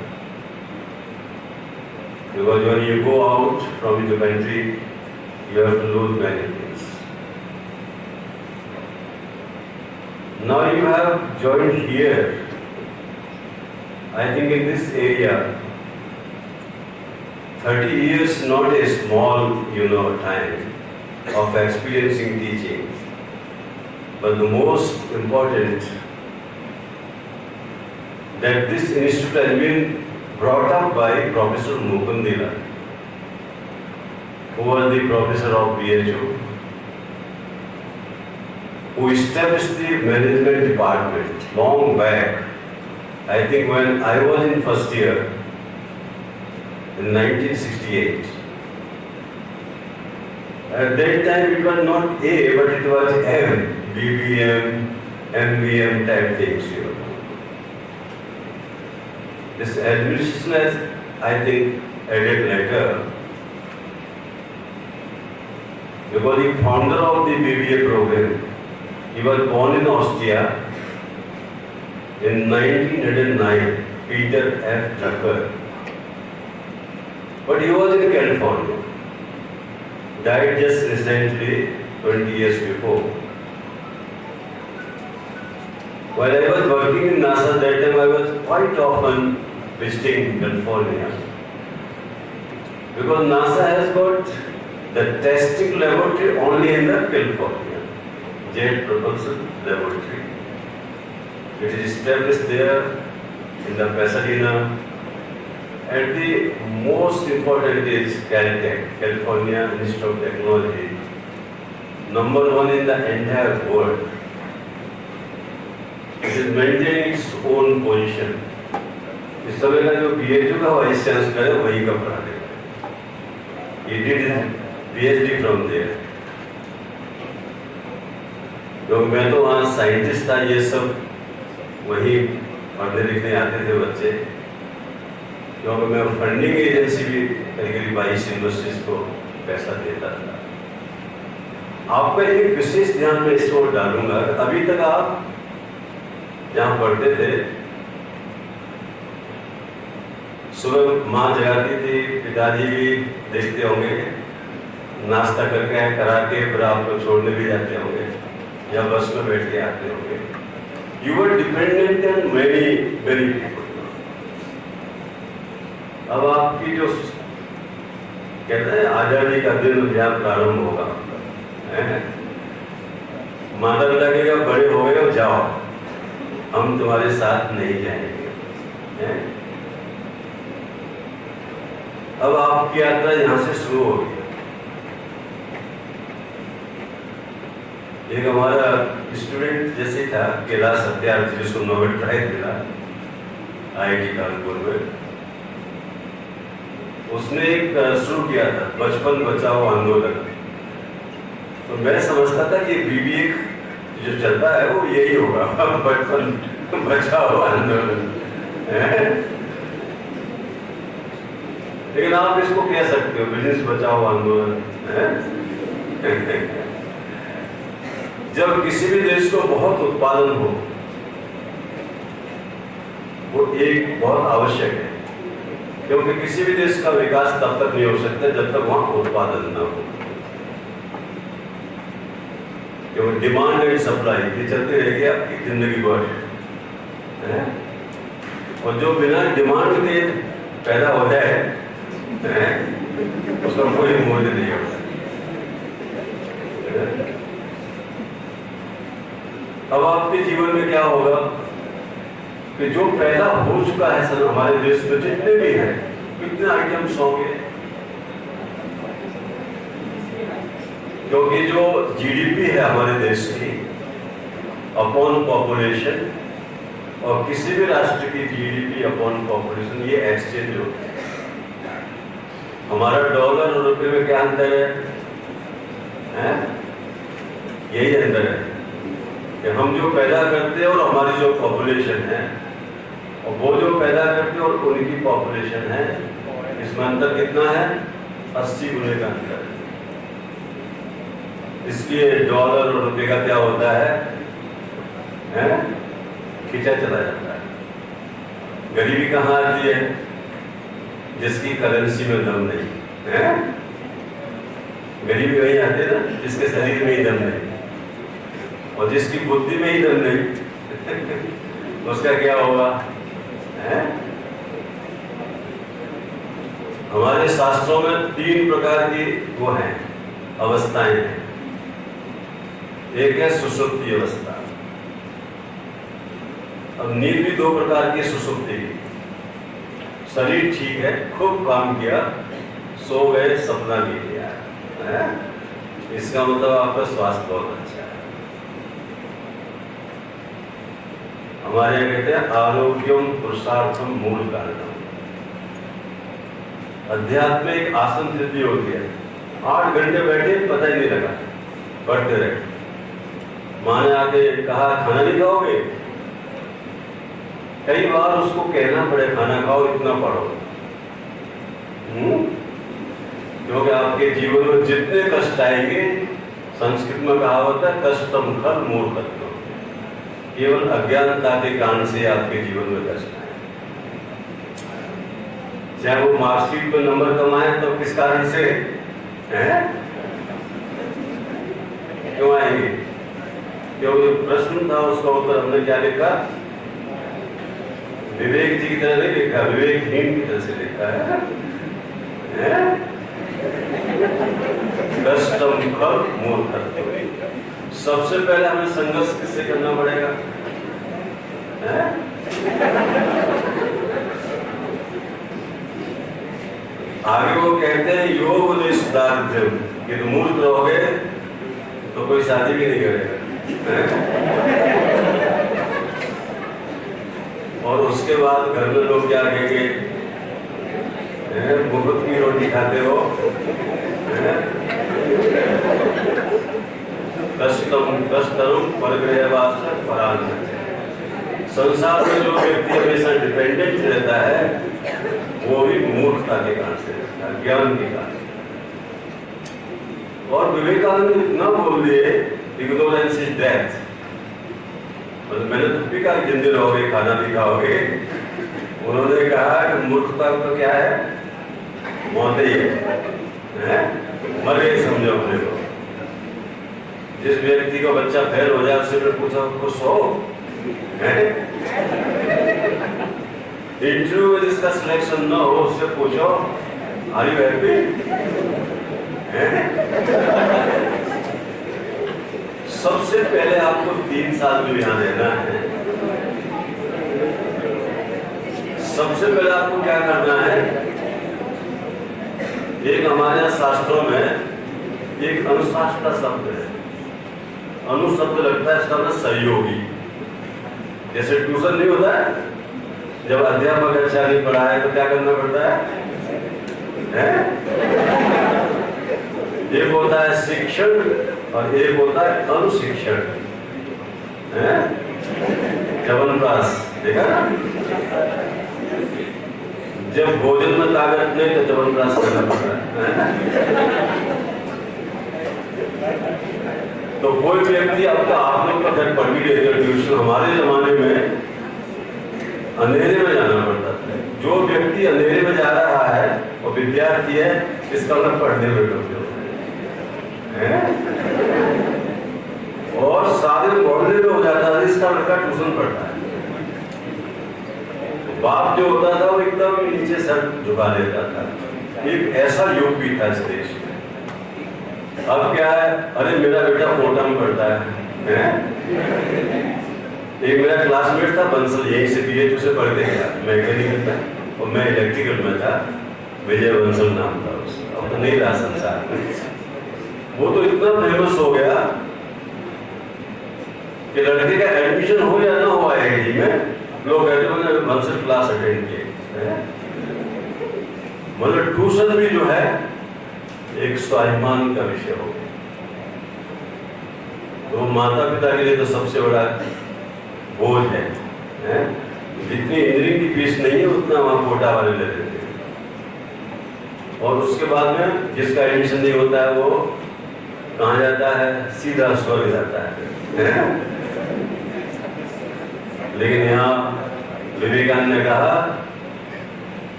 S8: Because when you go out from the country, you have to lose many things. Now you have joined here. I think in this area, 30 years not a small, time of experiencing teaching. But the most important, that this institute has been brought up by Professor Mukundila, who was the professor of BHU, who established the management department long back. I think when I was in first year, in 1968. At that time it was not A, but it was M, BBM, MBM type things, This administration has, I think, added later. Because the founder of the BBA program, he was born in Austria in 1909, Peter F. Drucker. But he was in California. Died just recently, 20 years before. While I was working in NASA, that time I was quite often visiting California. Because NASA has got the testing laboratory only in the California, Jet Propulsion Laboratory. It is established there in the Pasadena. And the most important is Caltech, California Institute of Technology, #1 in the entire world. It is maintaining its own position. इस समय का जो PhD का vice chancellor है वही का पढ़ाने का। He did his PhD from there. क्योंकि मैं तो वहाँ साइंटिस्ट था, ये सब वहीं पढ़ने लिखने आते थे बच्चे। क्योंकि मैं फंडिंग एजेंसी भी करीब 22 यूनिवर्सिटीज को पैसा देता था। आपका एक विशेष ध्यान में इस ओर डालूंगा। अभी तक आप जहाँ पढ़ते थे, सुबह माँ जगाती थी, पिताजी भी देखते होंगे, नाश्ता करके करा के फिर आपको छोड़ने भी जाते होंगे या बस में बैठ के आते होंगे। You were dependent on many people. अब आपकी जो कहते हैं आजादी का दिन जहाँ प्रारंभ होगा, माता पिता कहेगा बड़े हो गए अब जाओ, हम तुम्हारे साथ नहीं जाएंगे। अब आपकी यात्रा यहाँ से शुरू होगी। एक हमारा स्टूडेंट जैसे था कैलाश सत्यार्थी, जिसको नोबेल प्राइज मिला IIT कानपुर में, उसने एक शुरू किया था बचपन बचाओ आंदोलन। तो मैं समझता था कि BBA जो चलता है वो यही होगा, बचपन बचाओ आंदोलन। लेकिन आप इसको कह सकते हो बिजनेस बचाओ आंदोलन। जब किसी भी देश को बहुत उत्पादन हो, वो एक बहुत आवश्यक है, क्योंकि किसी भी देश का विकास तब तक नहीं हो सकता जब तक वहां उत्पादन न हो। क्योंकि डिमांड एंड सप्लाई ये चलते रहेगी आपकी जिंदगी भर, और जो बिना डिमांड के पैदा हो जाए उसका कोई मूल्य नहीं होता। अब आपके जीवन में क्या होगा कि जो पैदा हो चुका है सर हमारे देश में जितने भी हैं, कितने आइटम्स होंगे, क्योंकि जो GDP है हमारे देश की अपॉन पॉपुलेशन, और किसी भी राष्ट्र की GDP अपॉन पॉपुलेशन ये एक्सचेंज होती है। हमारा डॉलर और रुपए में क्या अंतर है? यही अंतर है कि हम जो पैदा करते हैं और हमारी जो पॉपुलेशन है, और वो जो पैदा करते हैं और उनकी पॉपुलेशन है, इसमें अंतर कितना है? 80 गुने का अंतर है। इसलिए डॉलर और रुपए का क्या होता है? खींचा चला जाता है। गरीबी कहाँ आती है? जिसकी करेंसी में दम नहीं है। गरीबी वही आती है ना जिसके शरीर में ही दम नहीं, और जिसकी बुद्धि में ही दम नहीं उसका क्या होगा? हमारे शास्त्रों में 3 प्रकार की वो हैं अवस्थाएं हैं। एक है सुषुप्ति अवस्था। अब नींद भी 2 प्रकार की सुषुप्ति की। शरीर ठीक है, खूब काम किया, सो गए, सपना भी लिया, इसका मतलब आपका स्वास्थ्य बहुत अच्छा है। हमारे यहाँ कहते हैं आरोग्यम पुरुषार्थम मूल कारणम। अध्यात्म में एक आसन सिद्धि होती है, 8 घंटे बैठे पता ही नहीं लगा, पढ़ते रहे। माँ ने आके कहा खाना नहीं खाओगे, कई बार उसको कहना पड़े खाना खाओ, इतना पढ़ो। क्योंकि आपके जीवन में जितने कष्ट आएंगे, संस्कृत में कहावत है कष्टम खल मूर्खत्वम, केवल अज्ञानता के कारण से आपके जीवन में कष्ट आए। चाहे वो मार्कशीट पर नंबर कमाए तो किस कारण से क्यों आएंगे? कि वो जो प्रश्न था उसका उत्तर हमने क्या लिखा, विवेक जी की तरह नहीं लिखा, विवेकहीन की तरह से लिखा है। कष्टम फल मूर्खत्व। सबसे पहले हमें संघर्ष किससे करना पड़ेगा? आगे वो कहते हैं योग निष्दार्ढ्यम, कि तुम मूर्ख रहोगे तो कोई शादी भी नहीं करेगा। और उसके बाद घर में लोग क्या कहेंगे, मुफ्त की रोटी खाते हो। कष्टम परगृहवास परान। संसार में जो व्यक्ति हमेशा डिपेंडेंट रहता है वो भी मूर्खता के कारण से रहता है, ज्ञान के कारण। और विवेकानंद इतना बोल दिए, इग्नोरेंस इज डेथ। मतलब मैंने तो भी कहा जिंदे रहोगे खाना भी खाओगे, उन्होंने कहा कि मूर्खता तो क्या है, मौत ही है, मर गए समझो अपने को। जिस व्यक्ति को बच्चा फेल हो जाए उससे फिर पूछो खुश हो, इंटरव्यू में जिसका सिलेक्शन न हो उससे पूछो आर यू हैप्पी। सबसे पहले आपको 3 साल में यहाँ रहना है। सबसे पहले आपको क्या करना है, एक हमारे यहाँ शास्त्रों में एक अनुशास्त्र शब्द है, अनु शब्द लगता है इसका मतलब सहयोगी। जैसे ट्यूशन नहीं होता है, जब अध्यापक अच्छा नहीं पढ़ाए तो क्या करना पड़ता है? एक होता है शिक्षण और एक होता है अनुशिक्षण। च्यवनप्राश देखा ना, जब भोजन में ताकत नहीं तो च्यवनप्राश करना पड़ता है। तो कोई व्यक्ति आपका आप लोग का घर पढ़ भी लेते हैं ट्यूशन। हमारे जमाने में अंधेरे में जाना पड़ता था। जो व्यक्ति अंधेरे में जा रहा है वो विद्यार्थी है, इसका मतलब पढ़ने में डूबे हैं। और सारे पढ़ने में हो जाता है, इसका लड़का ट्यूशन पढ़ता है। बाप जो होता था वो एकदम नीचे सर झुका लेता था। एक ऐसा युग भी था इस देश में। अब क्या है, अरे मेरा बेटा कोटा में पढ़ता है। एक मेरा क्लासमेट था बंसल, यहीं से BHU से पढ़ के गया, मैकेनिकल में, और मैं इलेक्ट्रिकल में था। विजय बंसल नाम था उसका, अब तो नहीं रहा संसार में। वो तो इतना फेमस हो गया कि लड़के का एडमिशन हो या ना हो IIT में, लोग कहते मैंने बंसल क्लास अटेंड किए। मतलब ट्यूशन भी जो है एक स्वाभिमान का विषय हो गया। तो माता पिता के लिए तो सबसे बड़ा बोझ है। जितनी इंजीनियरिंग की फीस नहीं है उतना वहाँ कोटा वाले ले लेते हैं। और उसके बाद में जिसका एडमिशन नहीं होता है वो कहाँ जाता है, सीधा स्वर्ग जाता है। लेकिन यहाँ विवेकानंद ने कहा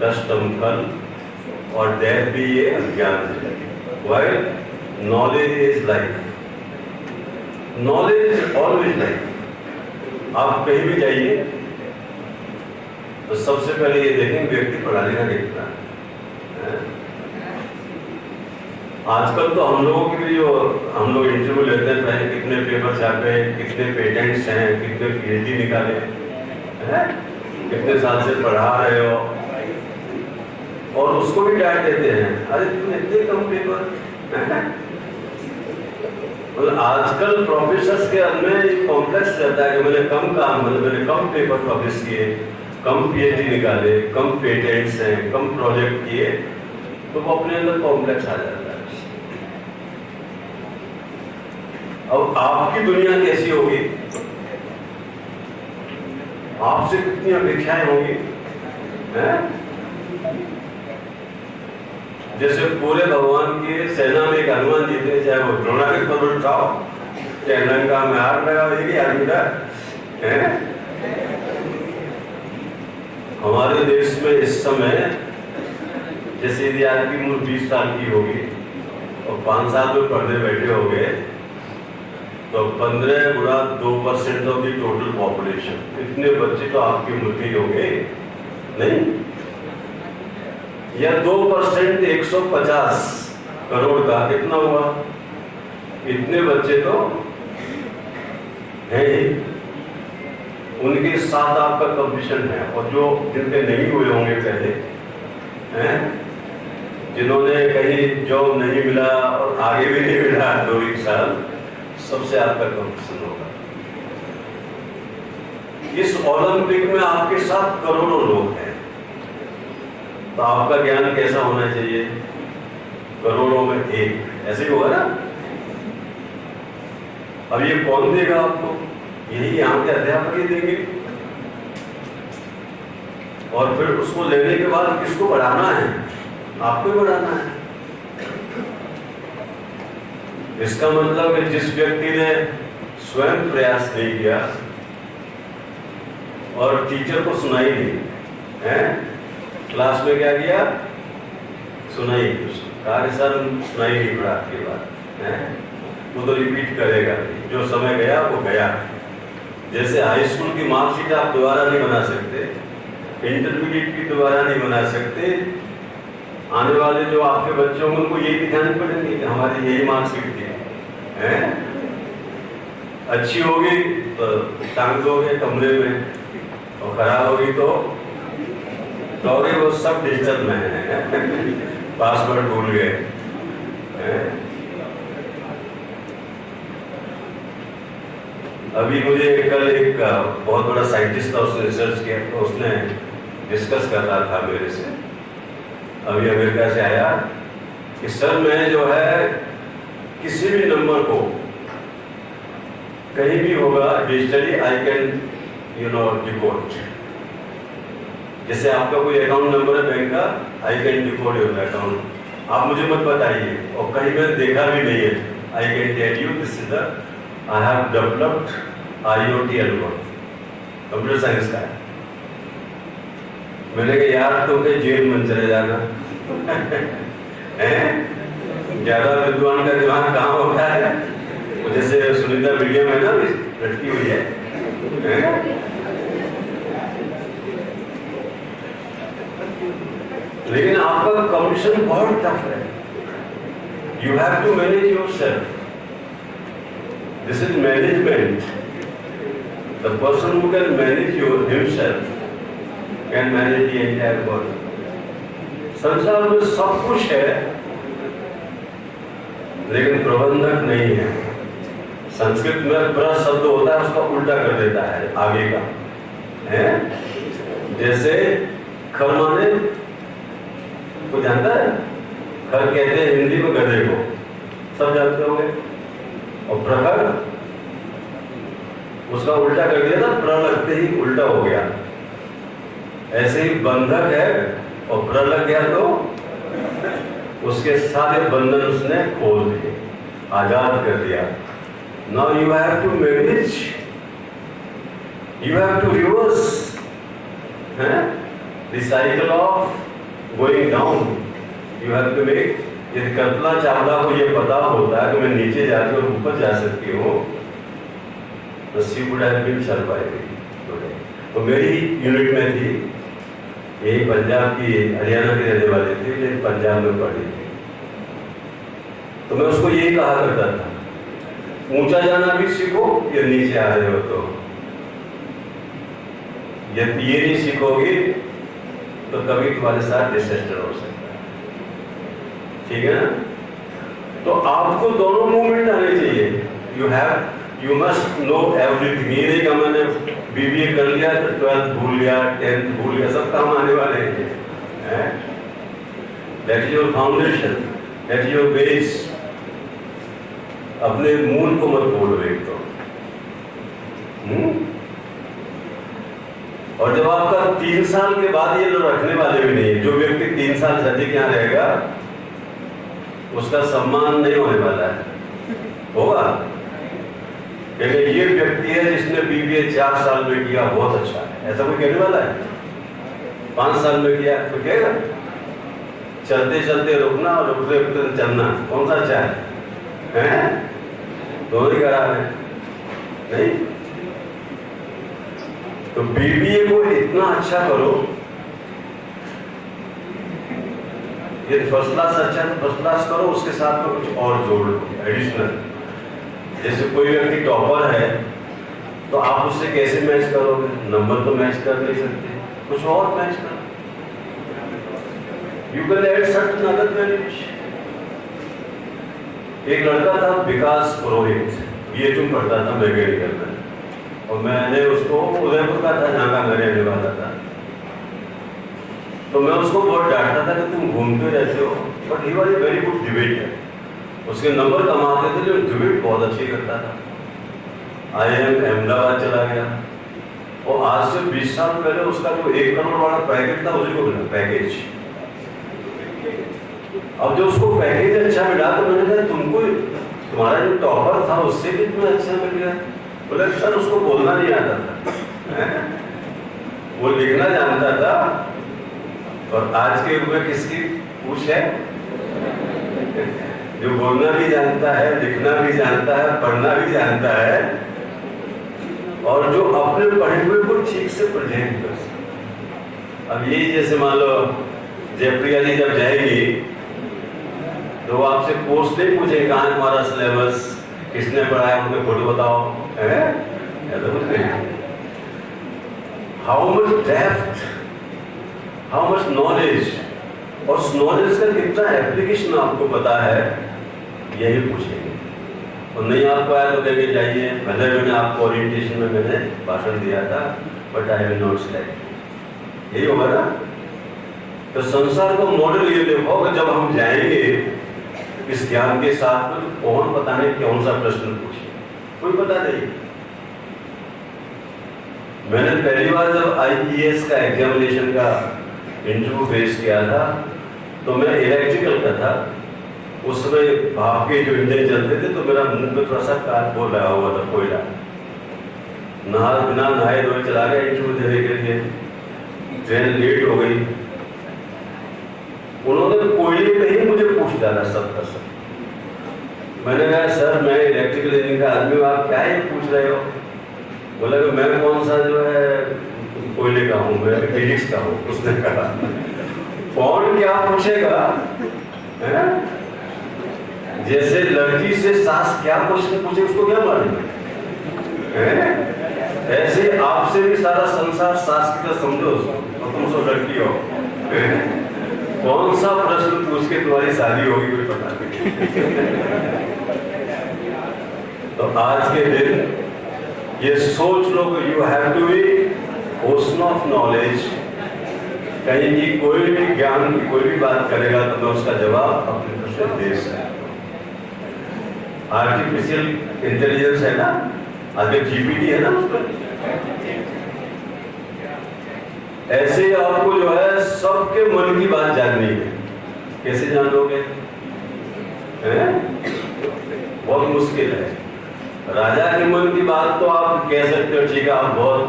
S8: कष्टम फल और डेथ भी ये अज्ञान है। While knowledge is life, knowledge is always life. आप कहीं भी जाइए तो सबसे पहले ये देखें व्यक्ति पढ़ा लिखा कितना है। आजकल तो हम लोगों की भी जो हम लोग इंटरव्यू लेते हैं, पहले कितने पेपर छापे, कितने पेटेंट्स हैं, कितने PhD निकाले हैं, कितने साल से पढ़ा रहे हो, और उसको भी डांट देते हैं, अरे तुम इतने कम पेपर। मतलब आजकल प्रोफेसर्स के अंदर एक कॉम्प्लेक्स रहता है कि मैंने कम काम, मतलब मैंने कम पेपर पब्लिश किए, कम PhD निकाले, कम पेटेंट्स हैं, कम प्रोजेक्ट किए, तो वो अपने अंदर कॉम्प्लेक्स आ जाता है। अब आपकी दुनिया कैसी होगी, आपसे कितनी अपेक्षाएं होंगी, हैं? जैसे पूरे भगवान की सेना में एक हनुमान जी थे, चाहे वो द्रोणाचार्य पर्वत उठाओ, चाहे लंका में आग लगाओ, एक ही आदमी था। हमारे देश में इस समय जैसे यदि आपकी उम्र 20 साल की होगी और 5 साल में पढ़ने बैठे हो गए तो 15 गुणा 2% ऑफ द टोटल पॉपुलेशन, इतने बच्चे तो आपके मुल्क ही होंगे नहीं, या 2% 150 करोड़ का कितना हुआ, इतने बच्चे तो हैं ही, उनके साथ आपका कंपटीशन है। और जो जिनके नहीं हुए होंगे पहले हैं, जिन्होंने कहीं जॉब नहीं मिला और आगे भी नहीं मिला 2-1 साल, सबसे आपका कंपटीशन होगा। इस ओलंपिक में आपके साथ करोड़ों लोग हैं, तो आपका ज्ञान कैसा होना चाहिए, करोड़ों में एक, ऐसे ही होगा ना। अब ये कौन देगा आपको, यही यहाँ के अध्यापक ही देंगे। और फिर उसको लेने के बाद किसको बढ़ाना है, आपको ही बढ़ाना है। इसका मतलब कि जिस व्यक्ति ने स्वयं प्रयास नहीं किया और टीचर को सुनाई नहीं है, क्लास में क्या किया, सुनाई, कहा कि सर सुनाई नहीं पड़ा आपकी बात है, वो तो रिपीट करेगा, जो समय गया वो गया। जैसे हाई स्कूल की मार्कशीट आप दोबारा नहीं बना सकते, इंटरमीडिएट की दोबारा नहीं बना सकते, आने वाले जो आपके बच्चे होंगे उनको यही दिखानी पड़ेगी कि हमारी यही मार्कशीट थी है, अच्छी होगी तो टांग दोगे कमरे में, और खराब होगी तो कहोगे वो सब डिजिटल में है, पासवर्ड भूल गए। अभी मुझे कल एक बहुत बड़ा साइंटिस्ट था, उसने रिसर्च किया, तो उसने डिस्कस कर रहा था मेरे से, अभी अमेरिका से आया, कि सर मैं जो है किसी भी नंबर को कहीं भी होगा डिजिटली आई कैन डिकोड। जैसे आपका कोई अकाउंट नंबर है बैंक का, I can decode your account, आप मुझे मत बताइए, और कहीं मैंने देखा भी नहीं है, I can tell you this is the I have developed IoT algorithm, computer science का है। मैंने कहा यार तुम कहीं जेल में चले जाना हैं, ज्यादा विद्वान का दिमाग कहाँ होता है, जैसे सुनीता मीडिया में ना लटकी हुई है, लेकिन आपका कंपटीशन बहुत टफ है, you have to manage yourself, this is management. The person who can manage himself can manage the entire world. संसार में सब कुछ है, लेकिन प्रबंधक नहीं है। संस्कृत में प्र शब्द होता है, उसका उल्टा कर देता है आगे का, है? जैसे खर माने, कोई जानता है? खर कहते हैं हिंदी में गधे को, सब जानते होंगे। और प्रखर, उसका उल्टा कर दिया था, प्र लगते ही उल्टा हो गया। ऐसे ही बंधक है, और प्र लग गया तो उसके सारे बंधन उसने खोल दिए, आजाद कर दिया। Now you have to manage, you have to reverse the cycle of going down, you have to make. यदि कल्पना चावला को यह पता होता है कि मैं नीचे जाकर ऊपर जा सकती हूँ, तो she would have been surviving today। तो मेरी यूनिट में थी, यही पंजाब की, हरियाणा की रहने वाली थी, लेकिन पंजाब में पढ़ी थी, तो मैं उसको यही कहा करता था, ऊंचा जाना भी सीखो, या नीचे आ रहे हो तो यदि ये नहीं सीखोगे तो कभी तुम्हारे साथ डिसेस्टर हो सकता है, ठीक है ना। तो आपको दोनों मूवमेंट आने चाहिए, यू मस्ट नो एवरीथिंग। ये नहीं कि मैंने BBA कर लिया तो 12th भूल गया, 10th भूल गया, सब काम आने वाले हैं। That is your foundation, that is your base. अपने मूल को मत भूलो एक तो। और जब आपका 3 साल के बाद ये लोग रखने वाले भी नहीं है, जो व्यक्ति 3 साल से अधिक यहाँ रहेगा उसका सम्मान नहीं होने वाला है, होगा। लेकिन ये व्यक्ति है जिसने BBA 4 साल में किया, बहुत अच्छा है, ऐसा कोई कहने वाला है? 5 साल में किया तो कहेगा? चलते चलते रुकना और रुकते रुकते चलना, कौन सा अच्छा है? दोनों ही खराब है नहीं। तो बीबीए को इतना अच्छा करो, ये फर्स्ट क्लास अच्छा है, फर्स्ट क्लास करो, उसके साथ में कुछ और जोड़ लो एडिशनल। जैसे कोई व्यक्ति टॉपर है तो आप उससे कैसे मैच करोगे? नंबर तो मैच कर नहीं सकते, कुछ और मैच करो। You can add certain other values. एक लड़का था विकास पुरोहित, बीएचयू पढ़ता था मैकेनिकल में, और मैंने उसको, उदयपुर का था जहाँ का मैं रहने वाला था, तो मैं उसको बहुत डांटता था कि तुम घूमते रहते हो, but he was a very good debater. उसके नंबर कम आते थे, जो डिबेट बहुत अच्छी करता था। IIM अहमदाबाद चला गया, और आज से 20 साल पहले उसका जो 1 करोड़ वाला पैकेज था उसी को मिला पैकेज। अब जो उसको पैकेज अच्छा मिला तो मैंने कहा तुमको, तुम्हारा जो टॉपर था उससे भी तुम्हें अच्छा मिल गया। बोला सर उसको बोलना नहीं आता था, वो लिखना जानता था। और आज के युग में किसकी पूछ है? जो बोलना भी जानता है, लिखना भी जानता है, पढ़ना भी जानता है, और जो अपने पढ़े हुए को ठीक से प्रेजेंट कर सकता। अब यही जैसे मान लो जयप्रिया जी जब जाएगी तो वो आपसे कोर्स नहीं पूछेंगे कहाँ है तुम्हारा सिलेबस, किसने पढ़ाया, उनके फोटो बताओ, है ऐसा कुछ नहीं। How much depth, how much knowledge, और उस नॉलेज का कितना एप्लीकेशन आपको पता है, यही पूछेंगे। और नहीं आपको आया तो लेके जाइए। भले मैंने आपको ओरिएंटेशन में मैंने भाषण दिया था, but I will not select. यही होगा ना। तो संसार को मॉडल ये देखो कि जब हम जाएंगे इस ज्ञान के साथ में, तो कौन पता नहीं कौन सा प्रश्न पूछे, कोई पता नहीं। मैंने पहली बार जब IES का एग्जामिनेशन का इंटरव्यू फेस किया था तो मैं इलेक्ट्रिकल का था। उस समय भाप के जो इंजन चलते थे तो मेरा मुंह पे थोड़ा सा कार्डबोर्ड लगा हुआ था, कोयला। बिना नहाए धोए चला गया इंटरव्यू देने के लिए। ट्रेन लेट हो गई, उन्होंने कोयले पे ही मुझे पूछ डाला सब का सब। मैंने कहा सर मैं इलेक्ट्रिकल इंजीनियर का आदमी हूँ, आप क्या ये पूछ रहे हो? बोला कि मैं कौन सा जो है कोयले का हूँ, मैं फिजिक्स का हूँ। उसने कहा कौन क्या पूछेगा, है? जैसे लड़की से सास क्या क्वेश्चन पूछे उसको क्या मालूम है? ऐसे आपसे भी सारा संसार सास की तरह समझो उसको, और तुम सब लड़की हो। कौन सा प्रश्न पूछ के तुम्हारी शादी होगी कोई पता नहीं। तो आज के दिन ये सोच लो कि you have to be ocean of knowledge. कहीं की कोई भी ज्ञान की कोई भी बात करेगा तो मैं उसका जवाब अपने तरफ से दे सकता हूं। आर्टिफिशियल इंटेलिजेंस है ना, आगे GPT है ना उसमें। ऐसे ही आपको जो है सबके मन की बात जाननी है। कैसे जानोगे? बहुत मुश्किल है। राजा के मन की बात तो आप कह सकते हो, ठीक है आप बहुत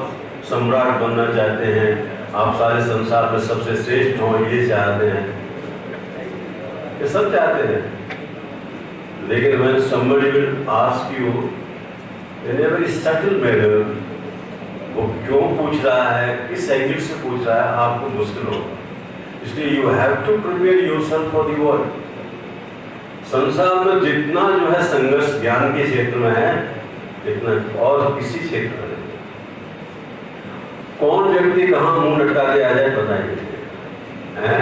S8: सम्राट बनना चाहते हैं, आप सारे संसार में सबसे श्रेष्ठ हो, ये चाहते हैं, ये सब चाहते हैं। लेकिन when somebody will ask you in a very subtle manner, वो क्यों पूछ रहा है, किस एंगल से पूछ रहा है, आपको मुश्किल होगा। इसलिए you have to prepare yourself for the world. संसार में जितना जो है संघर्ष ज्ञान के क्षेत्र में है, इतना और किसी क्षेत्र में नहीं। कौन व्यक्ति कहाँ मुंह लटका के आ जाए पता ही नहीं है।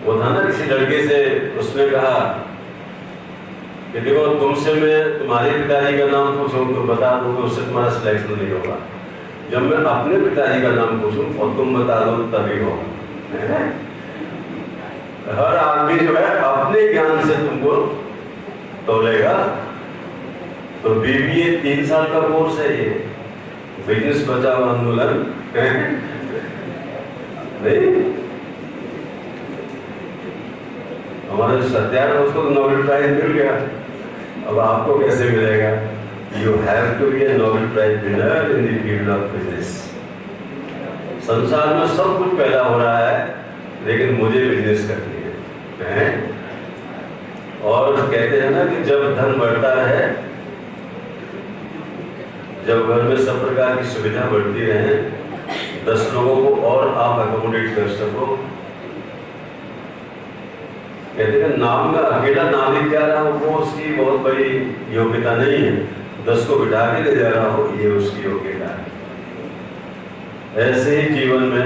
S8: वो था ना किसी लड़के से, उसने कहा कि देखो तुमसे मैं तुम्हारे पिताजी का नाम पूछूं तो बता दो कि उससे तुम्हारा सिलेक्शन नहीं होगा। जब मैं अपने पिताजी का नाम पूछूं और तुम बता दो तभी होगा। हर आदमी जो है अपने ज्ञान से तुमको तोलेगा। तो BBA 3 साल का कोर्स है ये, बिजनेस बचाओ आंदोलन नहीं। हमारे सत्याग्रह उसको तो नोबेल प्राइज मिल गया, अब आपको कैसे मिलेगा? You have to be a Nobel prize winner in the field of business. संसार में सब कुछ पैदा हो रहा है, लेकिन मुझे बिजनेस करनी है। और और कहते हैं ना कि जब धन बढ़ता है, जब घर में सब प्रकार की सुविधा बढ़ती रहे, 10 लोगों को और आप अकोमोडेट कर सको। कहते हैं नाम में अकेला नाविक जा रहा हो वो उसकी बहुत बड़ी योग्यता नहीं है, 10 को बिठा के ले जा रहा हो ये उसकी योग्यता है। ऐसे ही जीवन में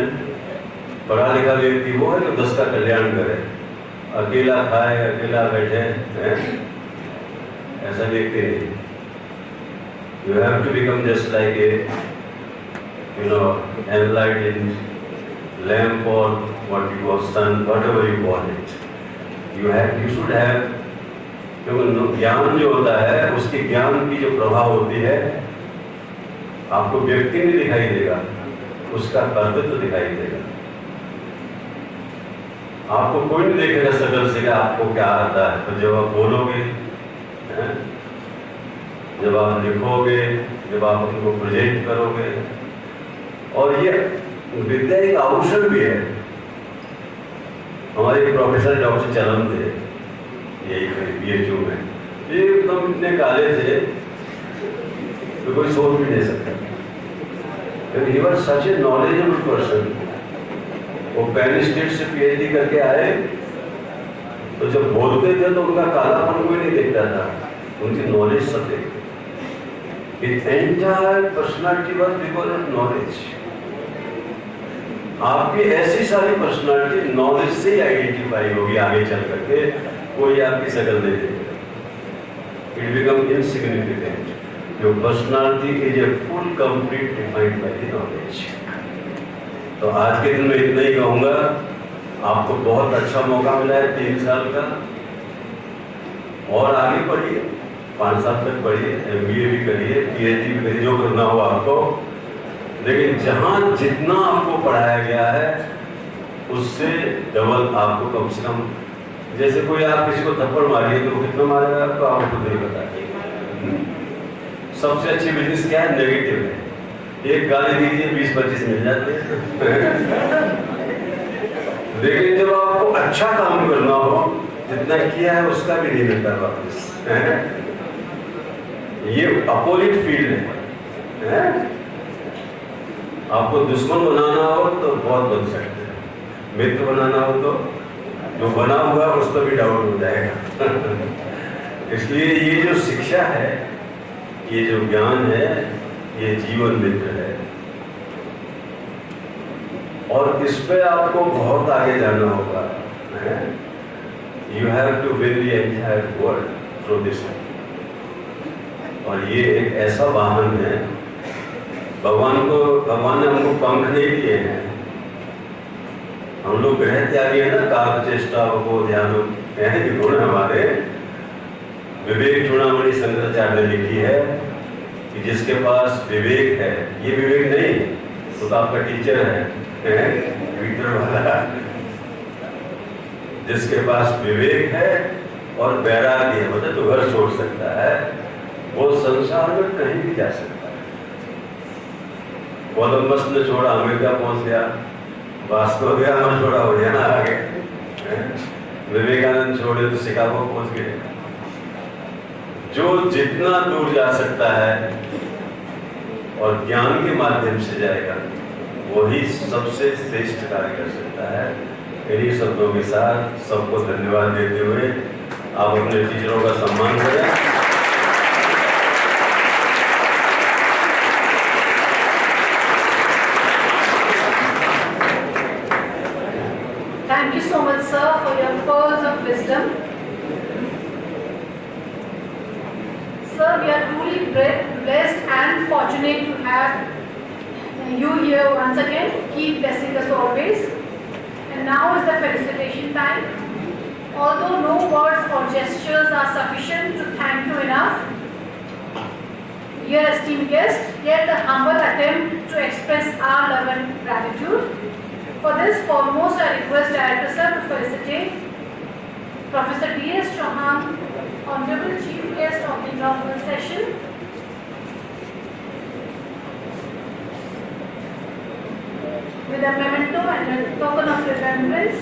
S8: पढ़ा लिखा व्यक्ति वो है जो 10 का कल्याण करे। अकेला खाए अकेला बैठे हैं, ऐसा व्यक्ति नहीं। You have to become just like a, enlightened lamp or what you call sun, whatever you call it. You should have, क्योंकि ज्ञान जो होता है उसके ज्ञान की जो प्रभाव होती है आपको व्यक्ति नहीं दिखाई देगा, उसका कर्तव्य दिखाई देगा। आपको कोई नहीं देखेगा शकल से कि आपको क्या आता है, तो जब आप बोलोगे, जब आप लिखोगे, जब आप उनको प्रेजेंट करोगे, और ये विद्या एक आभूषण भी है। हमारे प्रोफेसर डॉक्टर चलम थे, यही BHU में, ये एकदम इतने काले थे तो कोई सोच भी नहीं सकता। He was such a knowledgeable person. वो पेन स्टेट से PhD करके आए, तो जब बोलते थे तो उनका कालापन कोई नहीं देखता था, उनकी नॉलेज सब देखते। His entire personality was because of knowledge. आपकी ऐसी सारी पर्सनालिटी नॉलेज से ही आइडेंटिफाई होगी आगे चल करके, कोई आपकी शकल नहीं देखेगा। It become insignificant. Your personality is a full, complete, defined by the knowledge. तो आज के दिन में इतना ही कहूँगा। आपको बहुत अच्छा मौका मिला है 3 साल का, और आगे पढ़िए, 5 साल तक पढ़िए, MBA भी करिए, PhD भी करिए, जो करना हो आपको। लेकिन जहाँ जितना आपको पढ़ाया गया है उससे डबल आपको कम से कम, जैसे कोई आप किसी को थप्पड़ मारिए तो कितना मारेगा आपको, आपको नहीं पता। सबसे अच्छी बिजनेस क्या है? नेगेटिव है। एक गाली दीजिए 20-25 मिल जाते हैं। लेकिन जब आपको अच्छा काम करना हो, जितना किया है उसका भी नहीं मिलता वापस। ये अपोजिट फील्ड है। आपको दुश्मन बनाना हो तो बहुत बन सकते हैं, मित्र बनाना हो तो जो बना हुआ उस पर भी डाउट हो जाएगा। इसलिए ये जो शिक्षा है, ये जो ज्ञान है, ये जीवन मित्र है, और इस पे आपको बहुत आगे जाना होगा। You have to win the entire world through this. और ये एक ऐसा वाहन है, भगवान ने हमको पंख नहीं दिए हैं। हम लोग ग्रह त्यागी है ना, कार्य चेष्टा को ध्यान गुण हमारे। विवेक चूड़ामणि शंकराचार्य ने लिखी है कि जिसके पास विवेक है, ये विवेक नहीं तो आपका टीचर है ट्विटर वाला, जिसके पास विवेक है और वैराग्य है, मतलब तो घर छोड़ सकता है, वो संसार में कहीं भी जा सकता है। कोलंबस ने छोड़ा अमेरिका पहुंच गया, वास्को गया ना छोड़ा हो गया ना आगे, विवेकानंद छोड़े तो शिकागो पहुंच गए। जो जितना दूर जा सकता है और ज्ञान के माध्यम से जाएगा, वही सबसे श्रेष्ठ कार्य कर सकता है। इन्हीं शब्दों के साथ सबको धन्यवाद देते हुए आप अपने टीचरों का सम्मान करें।
S1: Thank you so much, sir, for your pearls of wisdom. Sir, we are truly blessed and fortunate to have you here once again. Keep blessing us always. And now is the felicitation time. Although no words or gestures are sufficient to thank you enough, dear esteemed guest, yet a humble attempt to express our love and gratitude. For this, foremost, I request Director Sir to felicitate Professor D.S. Chauhan, Honorable Chief Guest of the inaugural session. With a memento and a token of remembrance.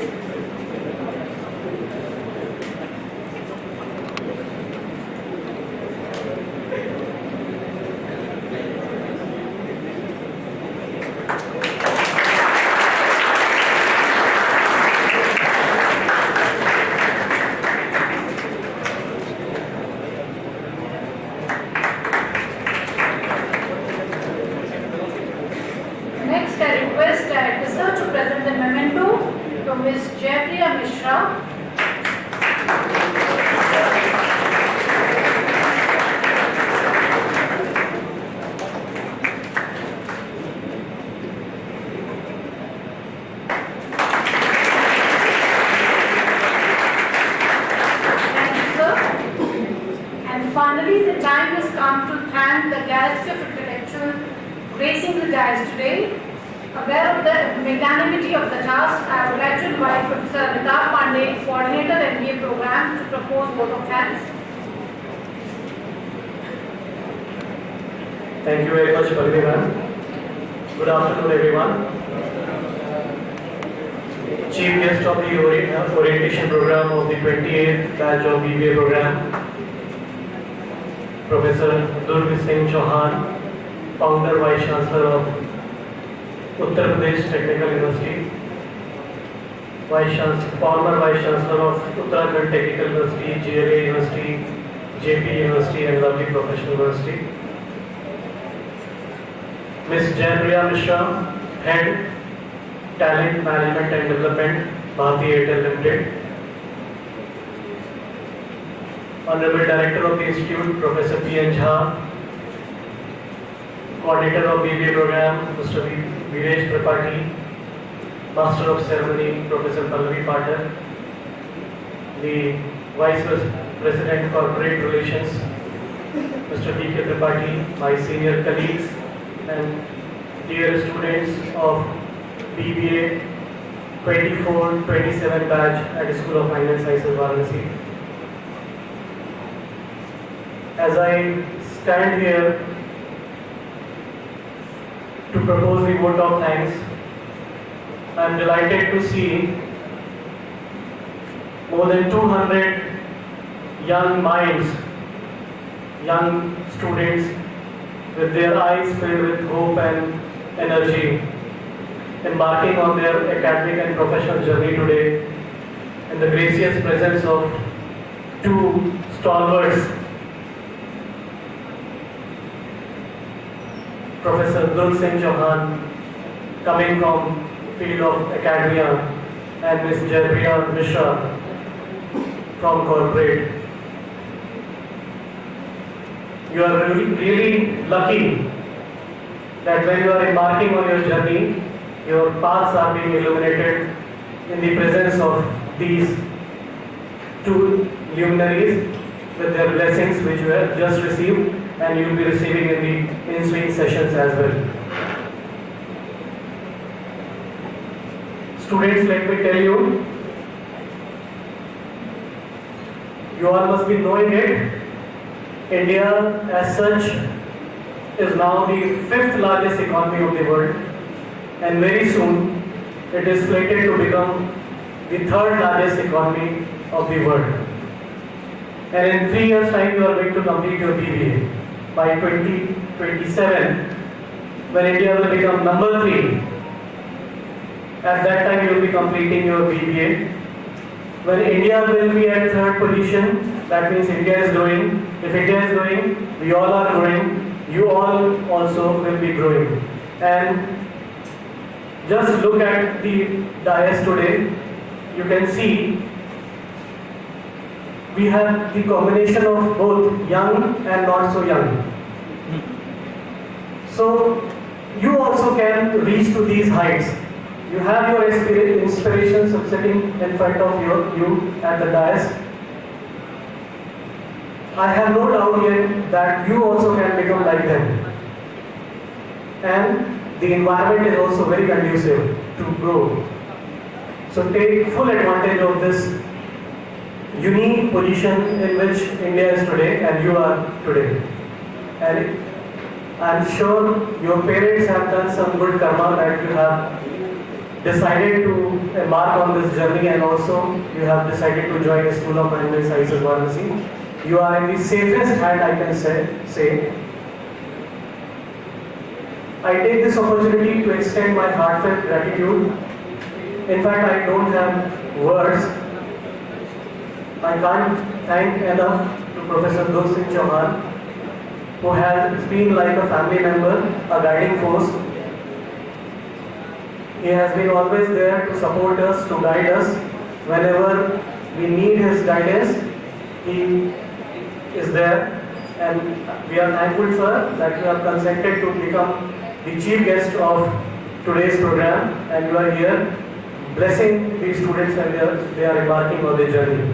S1: Finally, the time has come to thank the galaxy of intellectuals gracing the dais today. Aware of the magnanimity of the task, I would like to invite Professor Amitabh Pandey, Coordinator MBA Program, to propose vote of thanks.
S9: Thank you very much, Parvi ma'am. Good afternoon, everyone. Chief guest of the orientation program of the 28th batch of BBA program, Professor Abdul Chauhan, Founder Vice Chancellor of Uttar Pradesh Technical University, former Vice Chancellor of Uttarakhand Technical University, GLA University, JP University, and lovely Professional University. Ms. Janpriya Mishra, Head, Talent Management and Development, Bharti Airtel Limited. Honorable Director of the Institute, Professor P.N. Jha. Coordinator of BBA Program, Mr. Viresh Tripathi. Master of Ceremony, Professor Pallavi Patel. The Vice President Corporate Relations, Mr. D.K. Tripathi, my senior colleagues, and dear students of BBA 24-27 batch at the School of Finance Sciences, Varanasi. As I stand here to propose the vote of thanks, I am delighted to see more than 200 young minds, young students with their eyes filled with hope and energy, embarking on their academic and professional journey today in the gracious presence of two stalwarts, Professor Abdul Chauhan, coming from field of academia, and Ms. Janpriya Mishra from corporate. You are really lucky that when you are embarking on your journey, your paths are being illuminated in the presence of these two luminaries with their blessings which you have just received and you will be receiving in the ensuing sessions as well. Students, let me tell you, you all must be knowing it. India as such is now the 5th largest economy of the world, and very soon it is slated to become the 3rd largest economy of the world. And in 3 years' time you are going to complete your BBA. By 2027, when India will become number 3, at that time you will be completing your BBA. When India will be at 3rd position, that means India is growing. If India is growing, we all are growing. You all also will be growing. And just look at the dais today. You can see we have the combination of both young and not so young. So you also can reach to these heights. You have your inspirations of sitting in front of you at the dais. I have no doubt yet that you also can become like them. And the environment is also very conducive to grow. So take full advantage of this unique position in which India is today and you are today. And I am sure your parents have done some good karma that you have decided to embark on this journey, and also you have decided to join the School of Finance Sciences Varanasi. You are in the safest hand, I can say. I take this opportunity to extend my heartfelt gratitude. In fact, I don't have words. I can't thank enough to Professor Abdul Chauhan, who has been like a family member, a guiding force. He has been always there to support us, to guide us. Whenever we need his guidance, he is there. And we are thankful, sir, that you have consented to become the chief guest of today's program, and you are here blessing these students when they are embarking on their journey.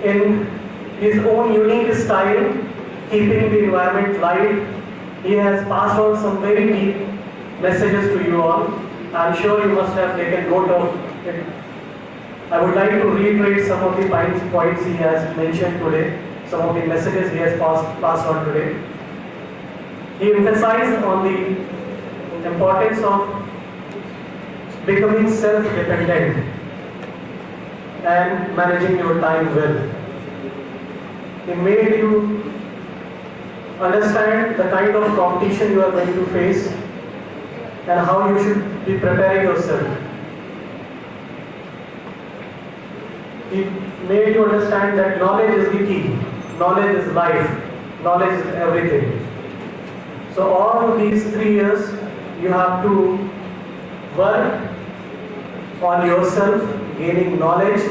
S9: In his own unique style, keeping the environment light. He has passed on some very deep messages to you all. I'm sure you must have taken note of it. I would like to reiterate some of the points he has mentioned today, some of the messages he has passed on today. He emphasized on the importance of becoming self-dependent and managing your time well. He made you understand the kind of competition you are going to face and how you should be preparing yourself. He made you understand that knowledge is the key, knowledge is life, knowledge is everything. So all these 3 years you have to work on yourself, gaining knowledge,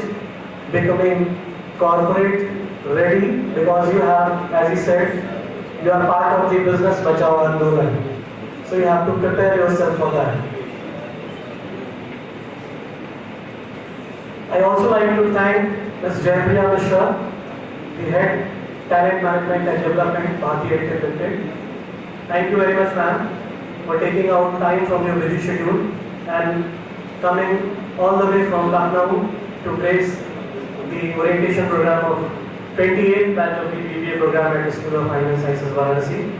S9: becoming corporate ready, because you have, as he said, you are part of the business Bachao Andolan. So you have to prepare yourself for that. I also like to thank Ms. Jaipriya Mishra, the Head Talent Management and Development, Bharti Airtel Limited. Thank you very much, ma'am, for taking out time from your busy schedule and coming all the way from Lucknow to grace the orientation program of 28th batch of the BBA program at the School of Finance Sciences, Varanasi.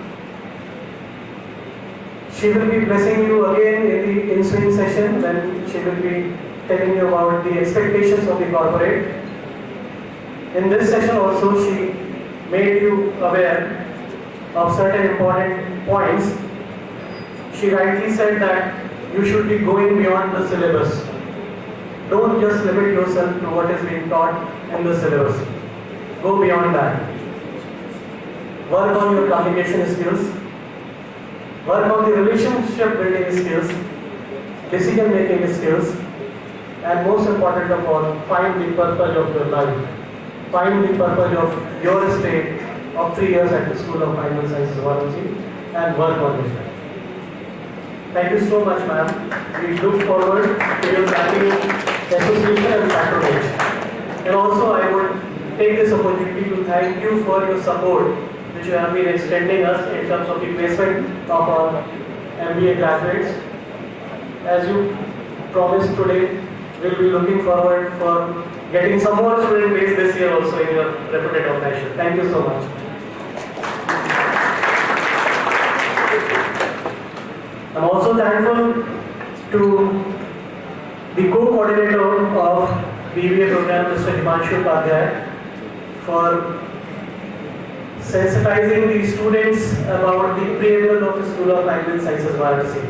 S9: She will be blessing you again in the ensuing session when she will be telling you about the expectations of the corporate. In this session also, she made you aware of certain important points. She rightly said that you should be going beyond the syllabus. Don't just limit yourself to what is being taught in the syllabus. Go beyond that. Work on your communication skills. Work on the relationship building skills, decision making skills, and most important of all, find the purpose of your life. Find the purpose of your stay of 3 years at the School of Finance Sciences, Varanasi, and work on it. Thank you so much, ma'am. We look forward to your continued association and patronage. And also, I would take this opportunity to thank you for your support, which you have been extending us in terms of the placement of our MBA graduates. As you promised today, we'll be looking forward for getting some more student base this year also in your reputed organization. Thank you so much. I'm also thankful to the co-coordinator of BBA program, Mr. Himanshu Upadhyay, for sensitizing the students about the preamble of the School of Finance Sciences, Varanasi.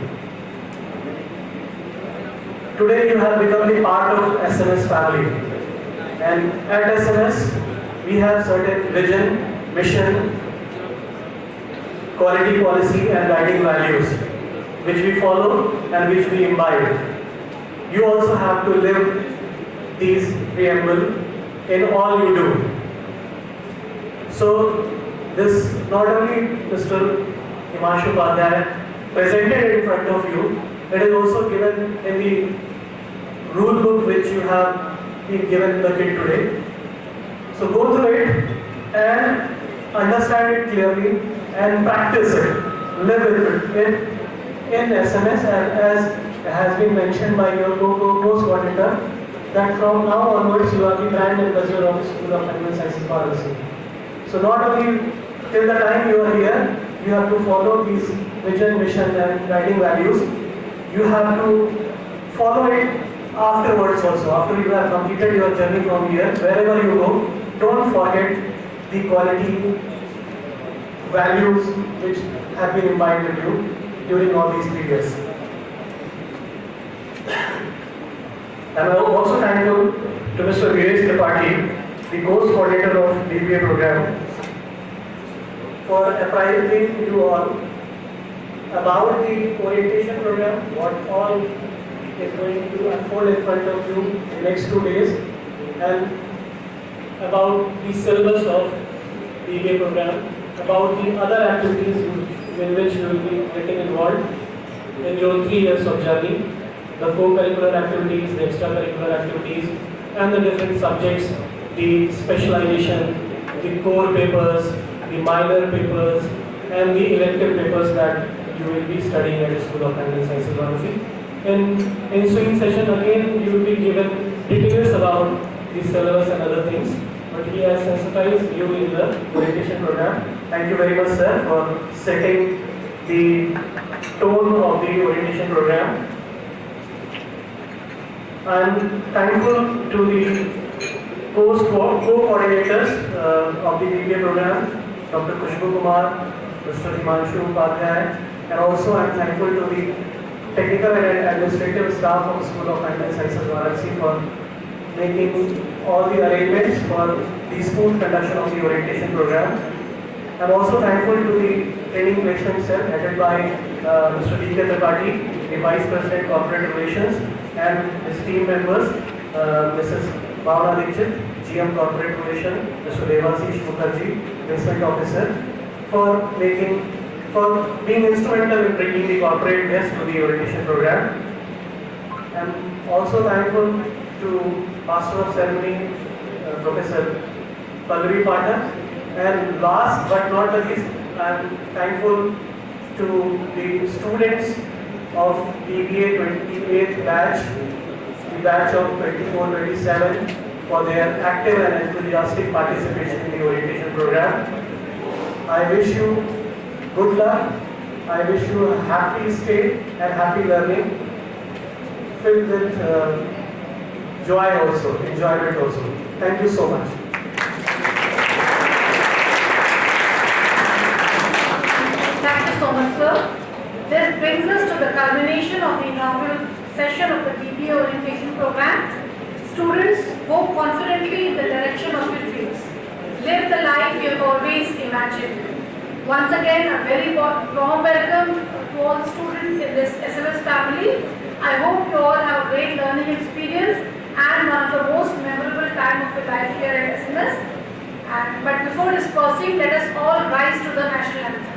S9: Today you have become the part of SMS family, and at SMS we have certain vision, mission, quality policy and guiding values which we follow and which we imbibe. You also have to live these preamble in all you do. So this not only Mr. Himanshu Upadhyay presented in front of you, it is also given in the rule book which you have been given the kid today. So go through it and understand it clearly and practice it, live with it in SMS, and as has been mentioned by your co-coordinator, that from now onwards you are the brand ambassador of the School of Finance Sciences, Varanasi. So not only till the time you are here, you have to follow these vision, mission and guiding values. You have to follow it afterwards also. After you have completed your journey from here, wherever you go, don't forget the quality values which have been imbibed with you during all these 3 years. And I am also thankful to Mr. Viresh Tripathi, the course coordinator of BBA program, for apprising you all about the orientation program, what all is going to unfold in front of you in the next 2 days, and about the syllabus of BBA program, about the other activities in which you will be getting involved in your 3 years of journey, the co-curricular activities, the extracurricular activities, and the different subjects, the specialization the core papers, the minor papers, and the elective papers that you will be studying at the School of Handling Sciences, Varanasi. In ensuing session again, you will be given details about the syllabus and other things, but he has sensitized you in the orientation program. Thank you very much, sir, for setting the tone of the orientation program. I am thankful to the co-coordinators of the BBA program, Dr. Kushbu Kumar, Mr. Himanshu Upadhyay, and also I am thankful to the technical and administrative staff of the School of Handling Sciences, Varanasi for making all the arrangements for the smooth conduction of the orientation program. I am also thankful to the training placement cell headed by Mr. D.K. Tripathi, the Vice President Corporate Relations, and his team members, Mrs. Bhavana Dixit, GM Corporate Relations, Mr. Devasish Mukherjee, Placement Officer, for being instrumental in bringing the corporate guests to the orientation program. I am also thankful to Master of Ceremony, Professor Pallavi Pathak, and last but not the least, I am thankful to the students of BBA 28th batch, the batch of 24-27, for their active and enthusiastic participation in the orientation program. I wish you good luck. I wish you a happy stay and happy learning, filled with joy also, enjoyment also. Thank you so much.
S1: Thank you so much, sir. This brings us to the culmination of the inaugural session of the BBA orientation program. Students, go confidently in the direction of your dreams. Live the life you have always imagined. Once again, a very warm welcome to all the students in this SMS family. I hope you all have a great learning experience and one of the most memorable time of your life here at SMS. But before dispersing, let us all rise to the national anthem.